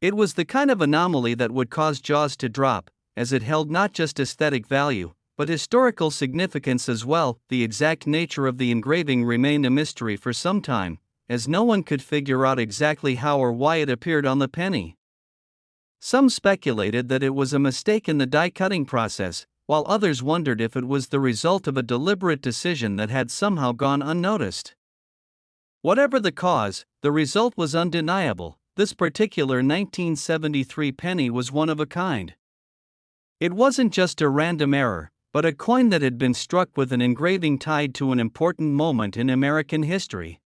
It was the kind of anomaly that would cause jaws to drop, as it held not just aesthetic value, but historical significance as well. The exact nature of the engraving remained a mystery for some time, as no one could figure out exactly how or why it appeared on the penny. Some speculated that it was a mistake in the die-cutting process, while others wondered if it was the result of a deliberate decision that had somehow gone unnoticed. Whatever the cause, the result was undeniable. This particular 1973 penny was one of a kind. It wasn't just a random error, but a coin that had been struck with an engraving tied to an important moment in American history.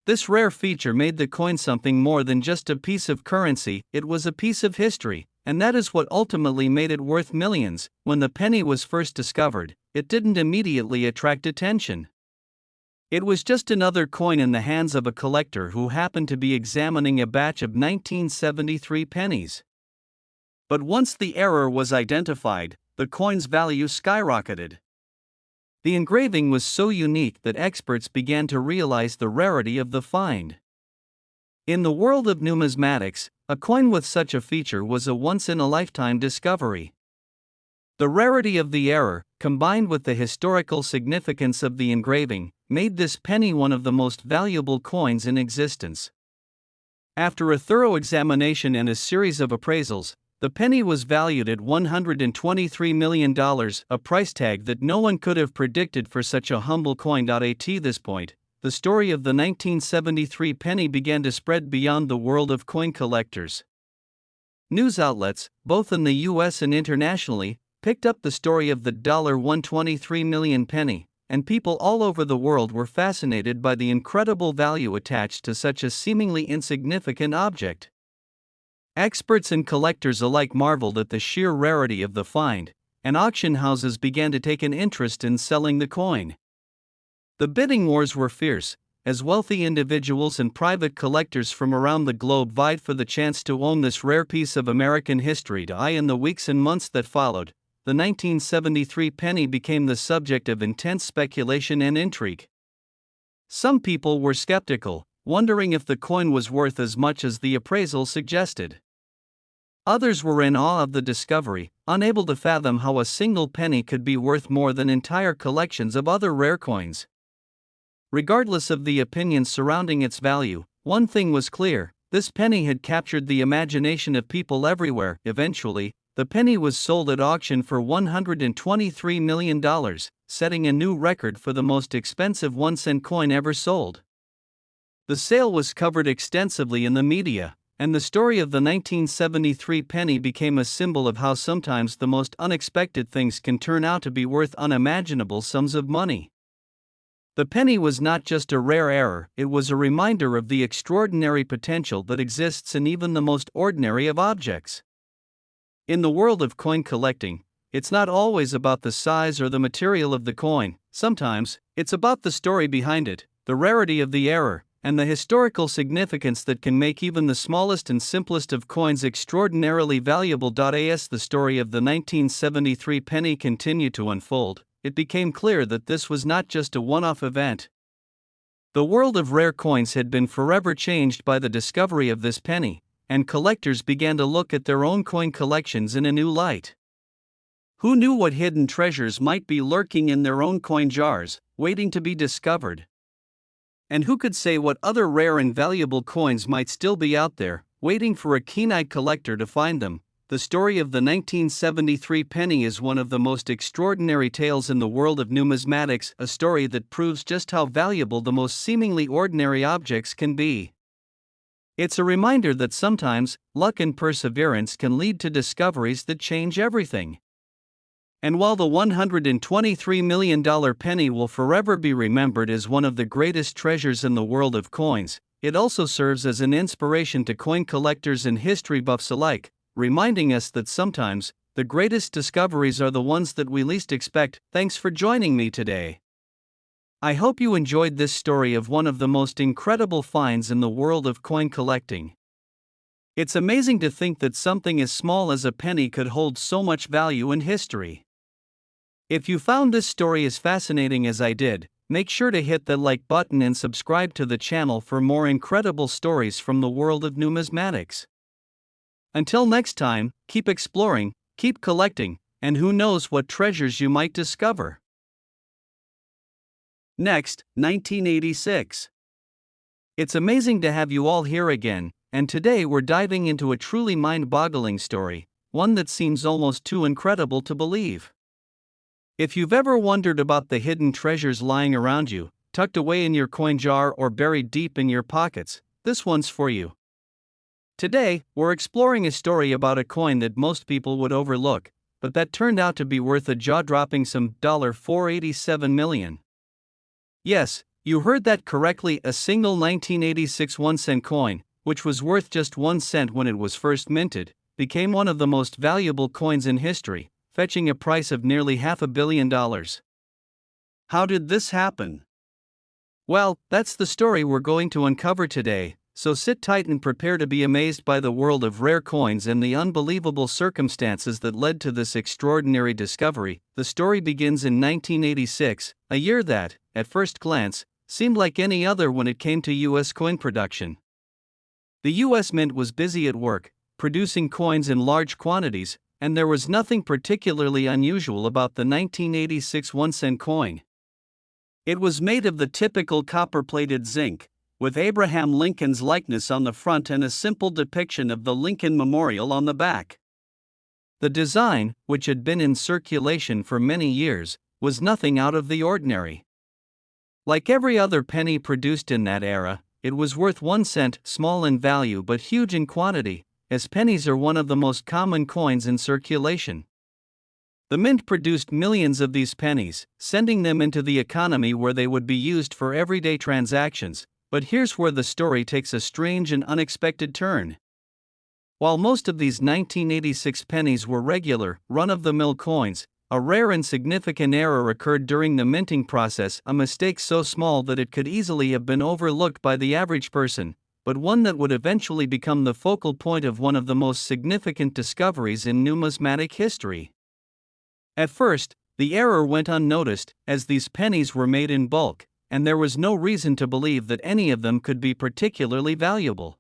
This rare feature made the coin something more than just a piece of currency. It was a piece of history, and that is what ultimately made it worth millions. When the penny was first discovered, it didn't immediately attract attention. It was just another coin in the hands of a collector who happened to be examining a batch of 1973 pennies. But once the error was identified, the coin's value skyrocketed. The engraving was so unique that experts began to realize the rarity of the find. In the world of numismatics, a coin with such a feature was a once-in-a-lifetime discovery. The rarity of the error, combined with the historical significance of the engraving, made this penny one of the most valuable coins in existence. After a thorough examination and a series of appraisals, the penny was valued at $123 million, a price tag that no one could have predicted for such a humble coin. At this point, the story of the 1973 penny began to spread beyond the world of coin collectors. News outlets, both in the US and internationally, picked up the story of the $123 million penny, and people all over the world were fascinated by the incredible value attached to such a seemingly insignificant object. Experts and collectors alike marveled at the sheer rarity of the find, and auction houses began to take an interest in selling the coin. The bidding wars were fierce, as wealthy individuals and private collectors from around the globe vied for the chance to own this rare piece of American history. In the weeks and months that followed, the 1973 penny became the subject of intense speculation and intrigue. Some people were skeptical, wondering if the coin was worth as much as the appraisal suggested. Others were in awe of the discovery, unable to fathom how a single penny could be worth more than entire collections of other rare coins. Regardless of the opinions surrounding its value, one thing was clear: this penny had captured the imagination of people everywhere. Eventually, the penny was sold at auction for $123 million, setting a new record for the most expensive 1-cent coin ever sold. The sale was covered extensively in the media, and the story of the 1973 penny became a symbol of how sometimes the most unexpected things can turn out to be worth unimaginable sums of money. The penny was not just a rare error, it was a reminder of the extraordinary potential that exists in even the most ordinary of objects. In the world of coin collecting, it's not always about the size or the material of the coin. Sometimes, it's about the story behind it, the rarity of the error, and the historical significance that can make even the smallest and simplest of coins extraordinarily valuable. As the story of the 1973 penny continued to unfold, it became clear that this was not just a one-off event. The world of rare coins had been forever changed by the discovery of this penny, and collectors began to look at their own coin collections in a new light. Who knew what hidden treasures might be lurking in their own coin jars, waiting to be discovered? And who could say what other rare and valuable coins might still be out there, waiting for a keen-eyed collector to find them? The story of the 1973 penny is one of the most extraordinary tales in the world of numismatics, a story that proves just how valuable the most seemingly ordinary objects can be. It's a reminder that sometimes, luck and perseverance can lead to discoveries that change everything. And while the $123 million penny will forever be remembered as one of the greatest treasures in the world of coins, it also serves as an inspiration to coin collectors and history buffs alike, reminding us that sometimes, the greatest discoveries are the ones that we least expect. Thanks for joining me today. I hope you enjoyed this story of one of the most incredible finds in the world of coin collecting. It's amazing to think that something as small as a penny could hold so much value in history. If you found this story as fascinating as I did, make sure to hit the like button and subscribe to the channel for more incredible stories from the world of numismatics. Until next time, keep exploring, keep collecting, and who knows what treasures you might discover. Next, 1986. It's amazing to have you all here again, and today we're diving into a truly mind-boggling story, one that seems almost too incredible to believe. If you've ever wondered about the hidden treasures lying around you, tucked away in your coin jar or buried deep in your pockets, this one's for you. Today, we're exploring a story about a coin that most people would overlook, but that turned out to be worth a jaw-dropping some $487 million. Yes, you heard that correctly, a single 1986 1-cent coin, which was worth just 1 cent when it was first minted, became one of the most valuable coins in history, fetching a price of nearly $500 million. How did this happen? Well, that's the story we're going to uncover today, so sit tight and prepare to be amazed by the world of rare coins and the unbelievable circumstances that led to this extraordinary discovery. The story begins in 1986, a year that, at first glance, seemed like any other when it came to U.S. coin production. The U.S. Mint was busy at work, producing coins in large quantities, and there was nothing particularly unusual about the 1986 1-cent coin. It was made of the typical copper-plated zinc, with Abraham Lincoln's likeness on the front and a simple depiction of the Lincoln Memorial on the back. The design, which had been in circulation for many years, was nothing out of the ordinary. Like every other penny produced in that era, it was worth 1 cent, small in value but huge in quantity, as pennies are one of the most common coins in circulation. The mint produced millions of these pennies, sending them into the economy where they would be used for everyday transactions. But here's where the story takes a strange and unexpected turn. While most of these 1986 pennies were regular, run-of-the-mill coins, a rare and significant error occurred during the minting process, a mistake so small that it could easily have been overlooked by the average person, but one that would eventually become the focal point of one of the most significant discoveries in numismatic history. At first, the error went unnoticed, as these pennies were made in bulk, and there was no reason to believe that any of them could be particularly valuable.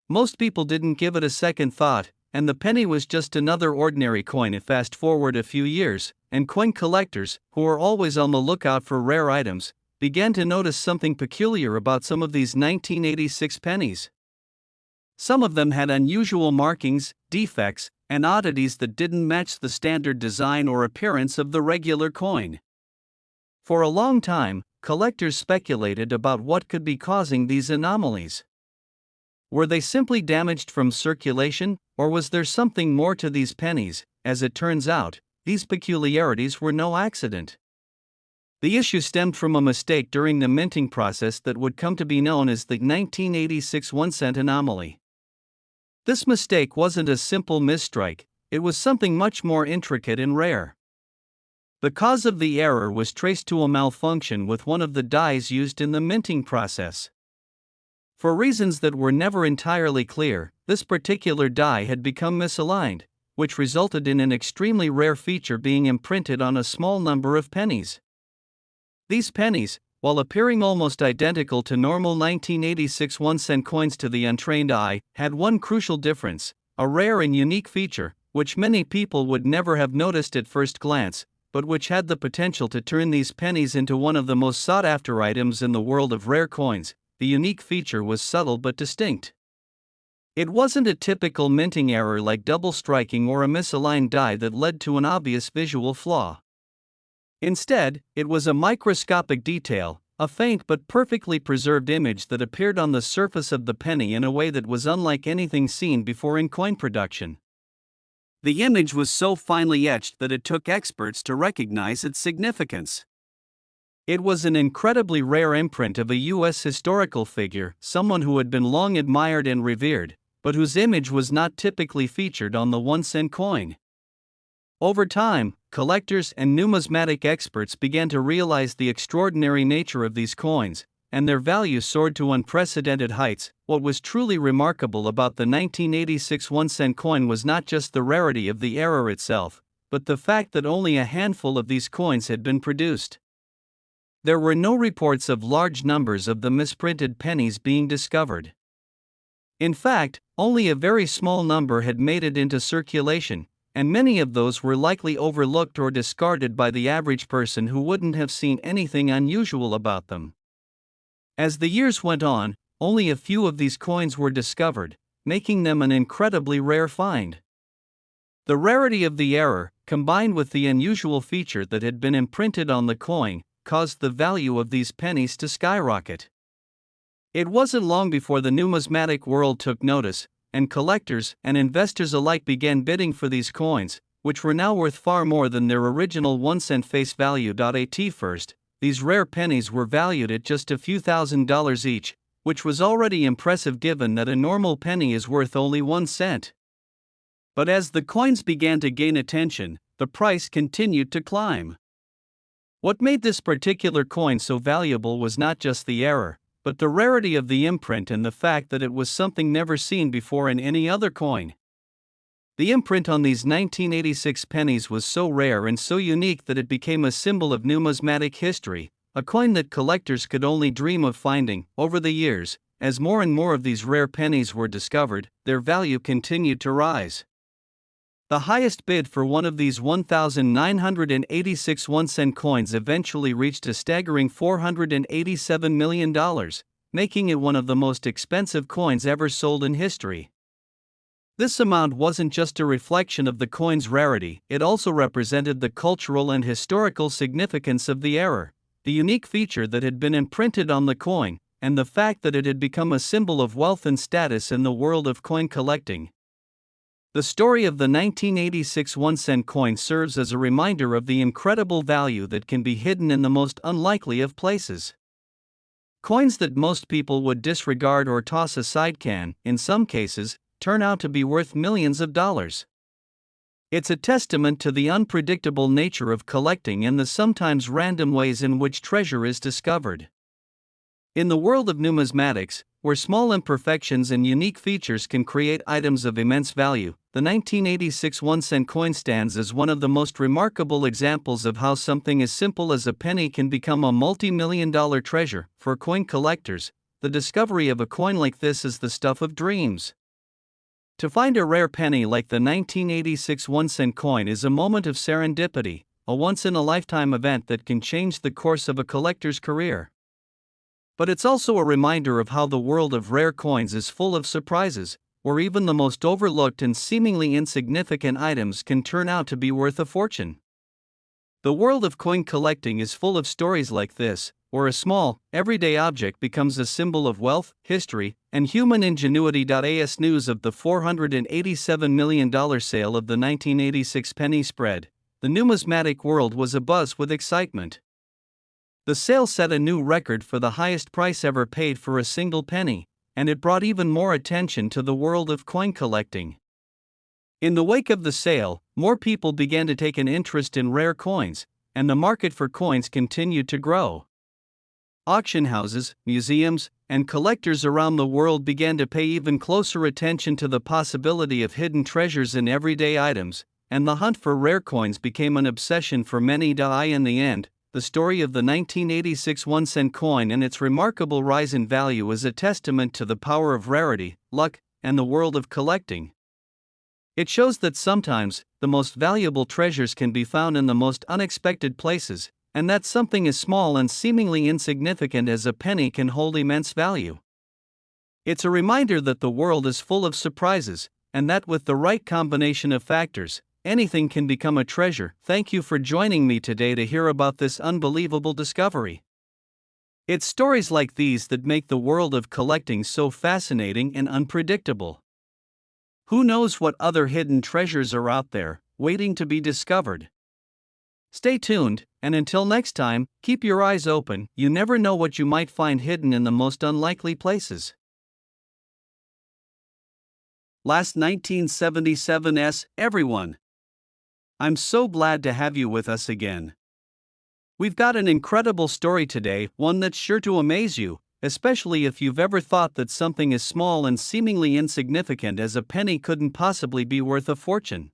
Most people didn't give it a second thought, and the penny was just another ordinary coin. Fast forward a few years, and coin collectors, who are always on the lookout for rare items, began to notice something peculiar about some of these 1986 pennies. Some of them had unusual markings, defects, and oddities that didn't match the standard design or appearance of the regular coin. For a long time, collectors speculated about what could be causing these anomalies. Were they simply damaged from circulation, or was there something more to these pennies? As it turns out, these peculiarities were no accident. The issue stemmed from a mistake during the minting process that would come to be known as the 1986 1-cent anomaly. This mistake wasn't a simple misstrike, it was something much more intricate and rare. The cause of the error was traced to a malfunction with one of the dies used in the minting process. For reasons that were never entirely clear, this particular die had become misaligned, which resulted in an extremely rare feature being imprinted on a small number of pennies. These pennies, while appearing almost identical to normal 1986 1-cent coins to the untrained eye, had one crucial difference, a rare and unique feature, which many people would never have noticed at first glance, but which had the potential to turn these pennies into one of the most sought-after items in the world of rare coins. The unique feature was subtle but distinct. It wasn't a typical minting error like double striking or a misaligned die that led to an obvious visual flaw. Instead, it was a microscopic detail, a faint but perfectly preserved image that appeared on the surface of the penny in a way that was unlike anything seen before in coin production. The image was so finely etched that it took experts to recognize its significance. It was an incredibly rare imprint of a U.S. historical figure, someone who had been long admired and revered, but whose image was not typically featured on the 1-cent coin. Over time, collectors and numismatic experts began to realize the extraordinary nature of these coins, and their value soared to unprecedented heights. What was truly remarkable about the 1986 1-cent coin was not just the rarity of the error itself, but the fact that only a handful of these coins had been produced. There were no reports of large numbers of the misprinted pennies being discovered. In fact, only a very small number had made it into circulation, and many of those were likely overlooked or discarded by the average person who wouldn't have seen anything unusual about them. As the years went on, only a few of these coins were discovered, making them an incredibly rare find. The rarity of the error, combined with the unusual feature that had been imprinted on the coin, caused the value of these pennies to skyrocket. It wasn't long before the numismatic world took notice, and collectors and investors alike began bidding for these coins, which were now worth far more than their original 1-cent face value. At first, these rare pennies were valued at just a few $1,000s each, which was already impressive given that a normal penny is worth only 1 cent. But as the coins began to gain attention, the price continued to climb. What made this particular coin so valuable was not just the error, but the rarity of the imprint and the fact that it was something never seen before in any other coin. The imprint on these 1986 pennies was so rare and so unique that it became a symbol of numismatic history, a coin that collectors could only dream of finding. Over the years, as more and more of these rare pennies were discovered, their value continued to rise. The highest bid for one of these 1,986 1-cent coins eventually reached a staggering $487 million, making it one of the most expensive coins ever sold in history. This amount wasn't just a reflection of the coin's rarity, it also represented the cultural and historical significance of the era, the unique feature that had been imprinted on the coin, and the fact that it had become a symbol of wealth and status in the world of coin collecting. The story of the 1986 1-cent coin serves as a reminder of the incredible value that can be hidden in the most unlikely of places. Coins that most people would disregard or toss aside can, in some cases, turn out to be worth millions of dollars. It's a testament to the unpredictable nature of collecting and the sometimes random ways in which treasure is discovered. In the world of numismatics, where small imperfections and unique features can create items of immense value, the 1986 1-cent coin stands as one of the most remarkable examples of how something as simple as a penny can become a multi-million-dollar treasure. For coin collectors, the discovery of a coin like this is the stuff of dreams. To find a rare penny like the 1986 1-cent coin is a moment of serendipity, a once-in-a-lifetime event that can change the course of a collector's career. But it's also a reminder of how the world of rare coins is full of surprises, where even the most overlooked and seemingly insignificant items can turn out to be worth a fortune. The world of coin collecting is full of stories like this, where a small, everyday object becomes a symbol of wealth, history, and human ingenuity. As news of the $487 million sale of the 1986 penny spread, the numismatic world was abuzz with excitement. The sale set a new record for the highest price ever paid for a single penny, and it brought even more attention to the world of coin collecting. In the wake of the sale, more people began to take an interest in rare coins, and the market for coins continued to grow. Auction houses, museums, and collectors around the world began to pay even closer attention to the possibility of hidden treasures in everyday items, and the hunt for rare coins became an obsession for many. In the end, the story of the 1986 1-cent coin and its remarkable rise in value is a testament to the power of rarity, luck, and the world of collecting. It shows that sometimes, the most valuable treasures can be found in the most unexpected places, and that something as small and seemingly insignificant as a penny can hold immense value. It's a reminder that the world is full of surprises, and that with the right combination of factors, anything can become a treasure. Thank you for joining me today to hear about this unbelievable discovery. It's stories like these that make the world of collecting so fascinating and unpredictable. Who knows what other hidden treasures are out there, waiting to be discovered? Stay tuned, and until next time, keep your eyes open. You never know what you might find hidden in the most unlikely places. Last 1977's, everyone. I'm so glad to have you with us again. We've got an incredible story today, one that's sure to amaze you, especially if you've ever thought that something as small and seemingly insignificant as a penny couldn't possibly be worth a fortune.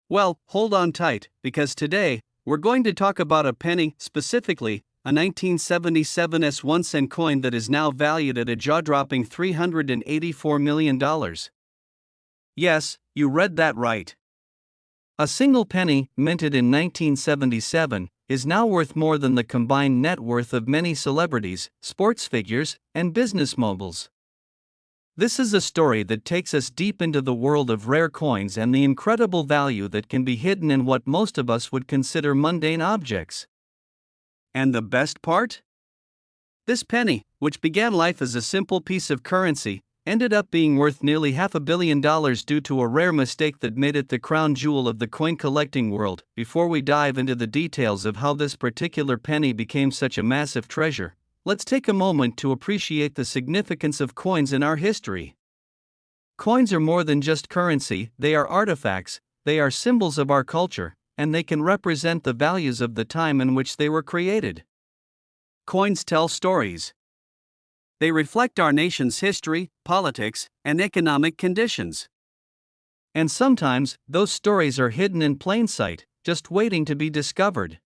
Well, hold on tight, because today, we're going to talk about a penny, specifically, a 1977's 1-cent coin that is now valued at a jaw-dropping $384 million. Yes, you read that right. A single penny, minted in 1977, is now worth more than the combined net worth of many celebrities, sports figures, and business moguls. This is a story that takes us deep into the world of rare coins and the incredible value that can be hidden in what most of us would consider mundane objects. And the best part? This penny, which began life as a simple piece of currency, ended up being worth nearly $500 million due to a rare mistake that made it the crown jewel of the coin collecting world. Before we dive into the details of how this particular penny became such a massive treasure, let's take a moment to appreciate the significance of coins in our history. Coins are more than just currency, they are artifacts, they are symbols of our culture, and they can represent the values of the time in which they were created. Coins tell stories. They reflect our nation's history, politics, and economic conditions. And sometimes, those stories are hidden in plain sight, just waiting to be discovered.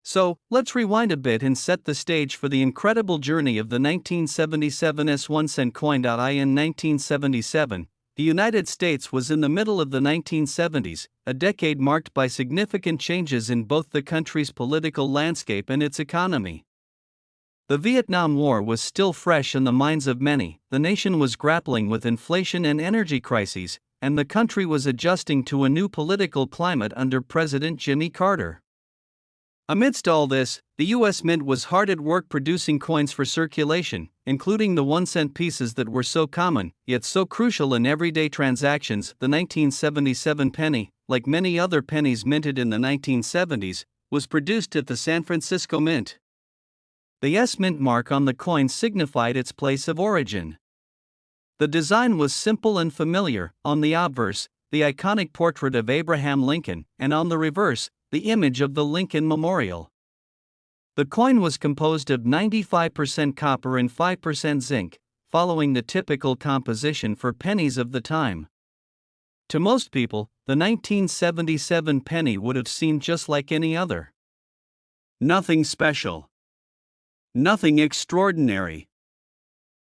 So, let's rewind a bit and set the stage for the incredible journey of the 1977's 1-cent coin. In 1977, the United States was in the middle of the 1970s, a decade marked by significant changes in both the country's political landscape and its economy. The Vietnam War was still fresh in the minds of many, the nation was grappling with inflation and energy crises, and the country was adjusting to a new political climate under President Jimmy Carter. Amidst all this, the U.S. Mint was hard at work producing coins for circulation, including the 1-cent pieces that were so common, yet so crucial in everyday transactions. The 1977 penny, like many other pennies minted in the 1970s, was produced at the San Francisco Mint. The S Mint mark on the coin signified its place of origin. The design was simple and familiar. On the obverse, the iconic portrait of Abraham Lincoln, and on the reverse, the image of the Lincoln Memorial. The coin was composed of 95% copper and 5% zinc, following the typical composition for pennies of the time. To most people, the 1977 penny would have seemed just like any other. Nothing special. Nothing extraordinary.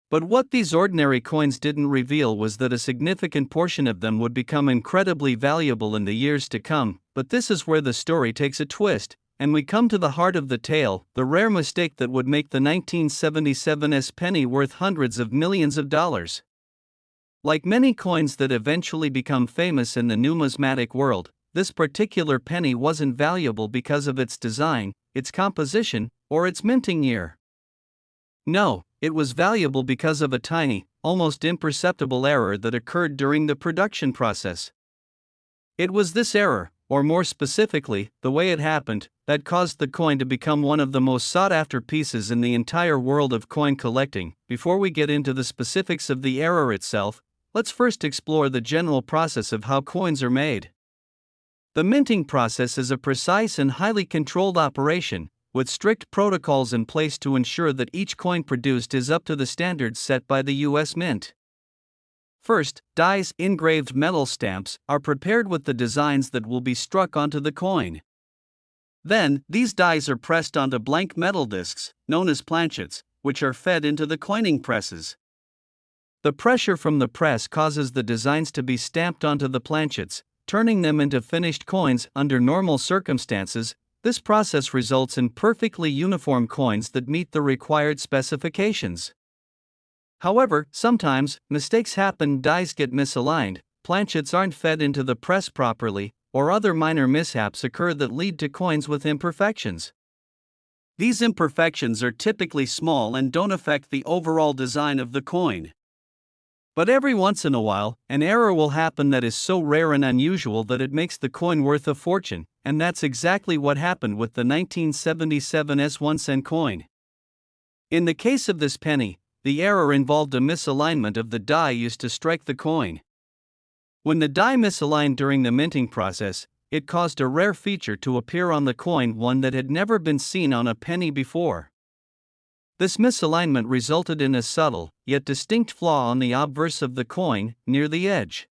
But what these ordinary coins didn't reveal was that a significant portion of them would become incredibly valuable in the years to come. But this is where the story takes a twist, and we come to the heart of the tale, the rare mistake that would make the 1977's penny worth hundreds of millions of dollars. Like many coins that eventually become famous in the numismatic world, this particular penny wasn't valuable because of its design, its composition, or its minting year. No, it was valuable because of a tiny, almost imperceptible error that occurred during the production process. It was this error, or more specifically, the way it happened, that caused the coin to become one of the most sought-after pieces in the entire world of coin collecting. Before we get into the specifics of the error itself, let's first explore the general process of how coins are made. The minting process is a precise and highly controlled operation, with strict protocols in place to ensure that each coin produced is up to the standards set by the U.S. Mint. First, dies, engraved metal stamps, are prepared with the designs that will be struck onto the coin. Then, these dies are pressed onto blank metal discs, known as planchets, which are fed into the coining presses. The pressure from the press causes the designs to be stamped onto the planchets, turning them into finished coins. Under normal circumstances, this process results in perfectly uniform coins that meet the required specifications. However, sometimes, mistakes happen, dies get misaligned, planchets aren't fed into the press properly, or other minor mishaps occur that lead to coins with imperfections. These imperfections are typically small and don't affect the overall design of the coin. But every once in a while, an error will happen that is so rare and unusual that it makes the coin worth a fortune, and that's exactly what happened with the 1977's 1-cent coin. In the case of this penny, the error involved a misalignment of the die used to strike the coin. When the die misaligned during the minting process, it caused a rare feature to appear on the coin, one that had never been seen on a penny before. This misalignment resulted in a subtle, yet distinct flaw on the obverse of the coin, near the edge.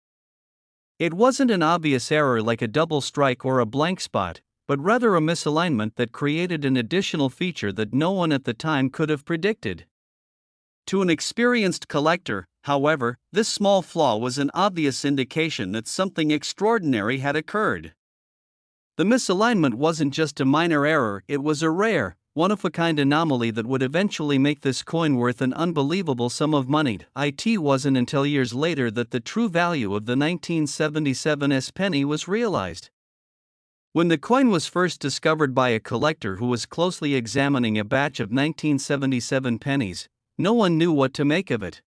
It wasn't an obvious error like a double strike or a blank spot, but rather a misalignment that created an additional feature that no one at the time could have predicted. To an experienced collector, however, this small flaw was an obvious indication that something extraordinary had occurred. The misalignment wasn't just a minor error, it was a rare, one-of-a-kind anomaly that would eventually make this coin worth an unbelievable sum of money. It wasn't until years later that the true value of the 1977's penny was realized. When the coin was first discovered by a collector who was closely examining a batch of 1977 pennies, no one knew what to make of it.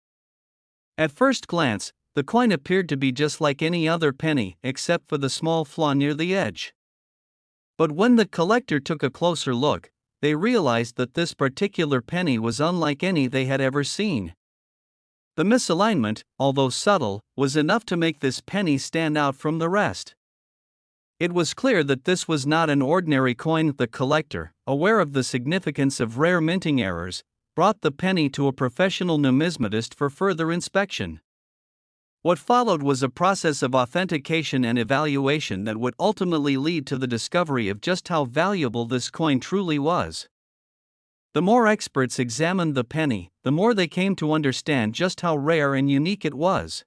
At first glance, the coin appeared to be just like any other penny except for the small flaw near the edge. But when the collector took a closer look, they realized that this particular penny was unlike any they had ever seen. The misalignment, although subtle, was enough to make this penny stand out from the rest. It was clear that this was not an ordinary coin. The collector, aware of the significance of rare minting errors, brought the penny to a professional numismatist for further inspection. What followed was a process of authentication and evaluation that would ultimately lead to the discovery of just how valuable this coin truly was. The more experts examined the penny, the more they came to understand just how rare and unique it was.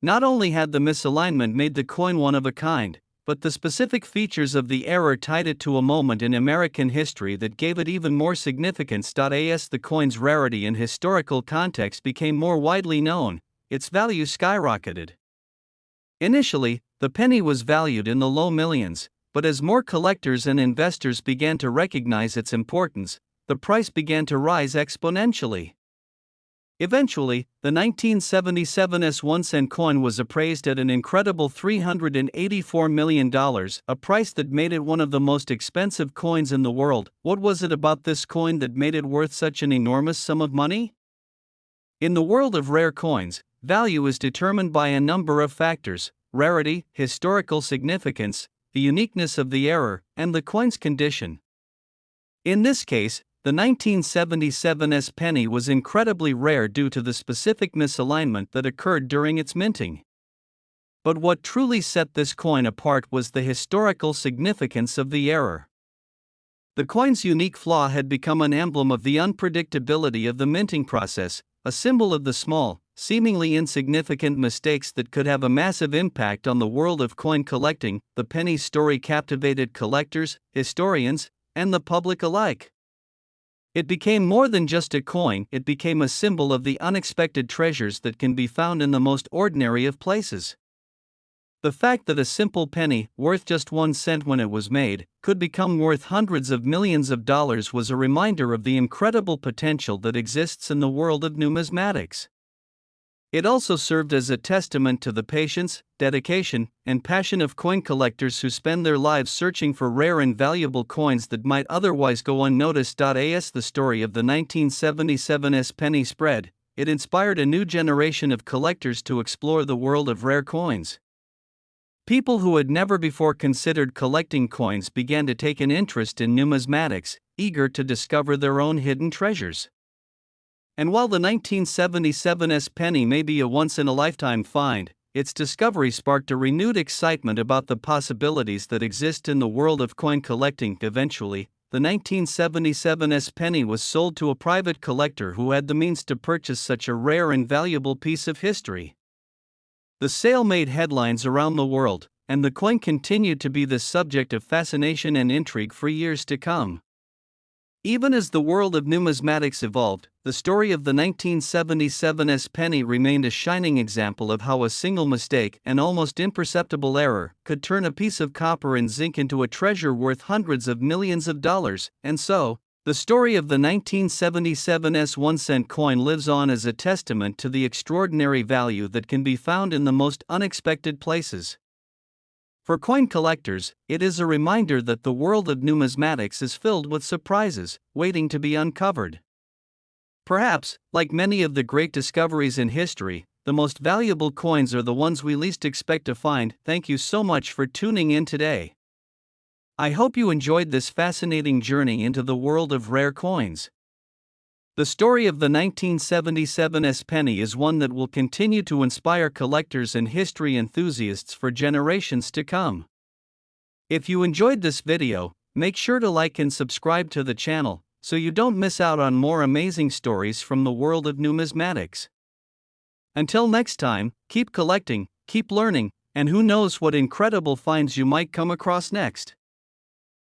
Not only had the misalignment made the coin one of a kind, but the specific features of the error tied it to a moment in American history that gave it even more significance. As the coin's rarity and historical context became more widely known, its value skyrocketed. Initially, the penny was valued in the low millions, but as more collectors and investors began to recognize its importance, the price began to rise exponentially. Eventually, the 1977's 1-cent coin was appraised at an incredible $384 million, a price that made it one of the most expensive coins in the world. What was it about this coin that made it worth such an enormous sum of money? In the world of rare coins, value is determined by a number of factors: rarity, historical significance, the uniqueness of the error, and the coin's condition. In this case, the 1977's penny was incredibly rare due to the specific misalignment that occurred during its minting. But what truly set this coin apart was the historical significance of the error. The coin's unique flaw had become an emblem of the unpredictability of the minting process, a symbol of the small, seemingly insignificant mistakes that could have a massive impact on the world of coin collecting. The penny's story captivated collectors, historians, and the public alike. It became more than just a coin, it became a symbol of the unexpected treasures that can be found in the most ordinary of places. The fact that a simple penny, worth just 1 cent when it was made, could become worth hundreds of millions of dollars was a reminder of the incredible potential that exists in the world of numismatics. It also served as a testament to the patience, dedication, and passion of coin collectors who spend their lives searching for rare and valuable coins that might otherwise go unnoticed. As the story of the 1977's penny spread, it inspired a new generation of collectors to explore the world of rare coins. People who had never before considered collecting coins began to take an interest in numismatics, eager to discover their own hidden treasures. And while the 1977's penny may be a once-in-a-lifetime find, its discovery sparked a renewed excitement about the possibilities that exist in the world of coin collecting. Eventually, the 1977's penny was sold to a private collector who had the means to purchase such a rare and valuable piece of history. The sale made headlines around the world, and the coin continued to be the subject of fascination and intrigue for years to come. Even as the world of numismatics evolved, the story of the 1977's penny remained a shining example of how a single mistake, an almost imperceptible error, could turn a piece of copper and zinc into a treasure worth hundreds of millions of dollars. And so, the story of the 1977's 1-cent coin lives on as a testament to the extraordinary value that can be found in the most unexpected places. For coin collectors, it is a reminder that the world of numismatics is filled with surprises, waiting to be uncovered. Perhaps, like many of the great discoveries in history, the most valuable coins are the ones we least expect to find. Thank you so much for tuning in today. I hope you enjoyed this fascinating journey into the world of rare coins. The story of the 1977's penny is one that will continue to inspire collectors and history enthusiasts for generations to come. If you enjoyed this video, make sure to like and subscribe to the channel, so you don't miss out on more amazing stories from the world of numismatics. Until next time, keep collecting, keep learning, and who knows what incredible finds you might come across next.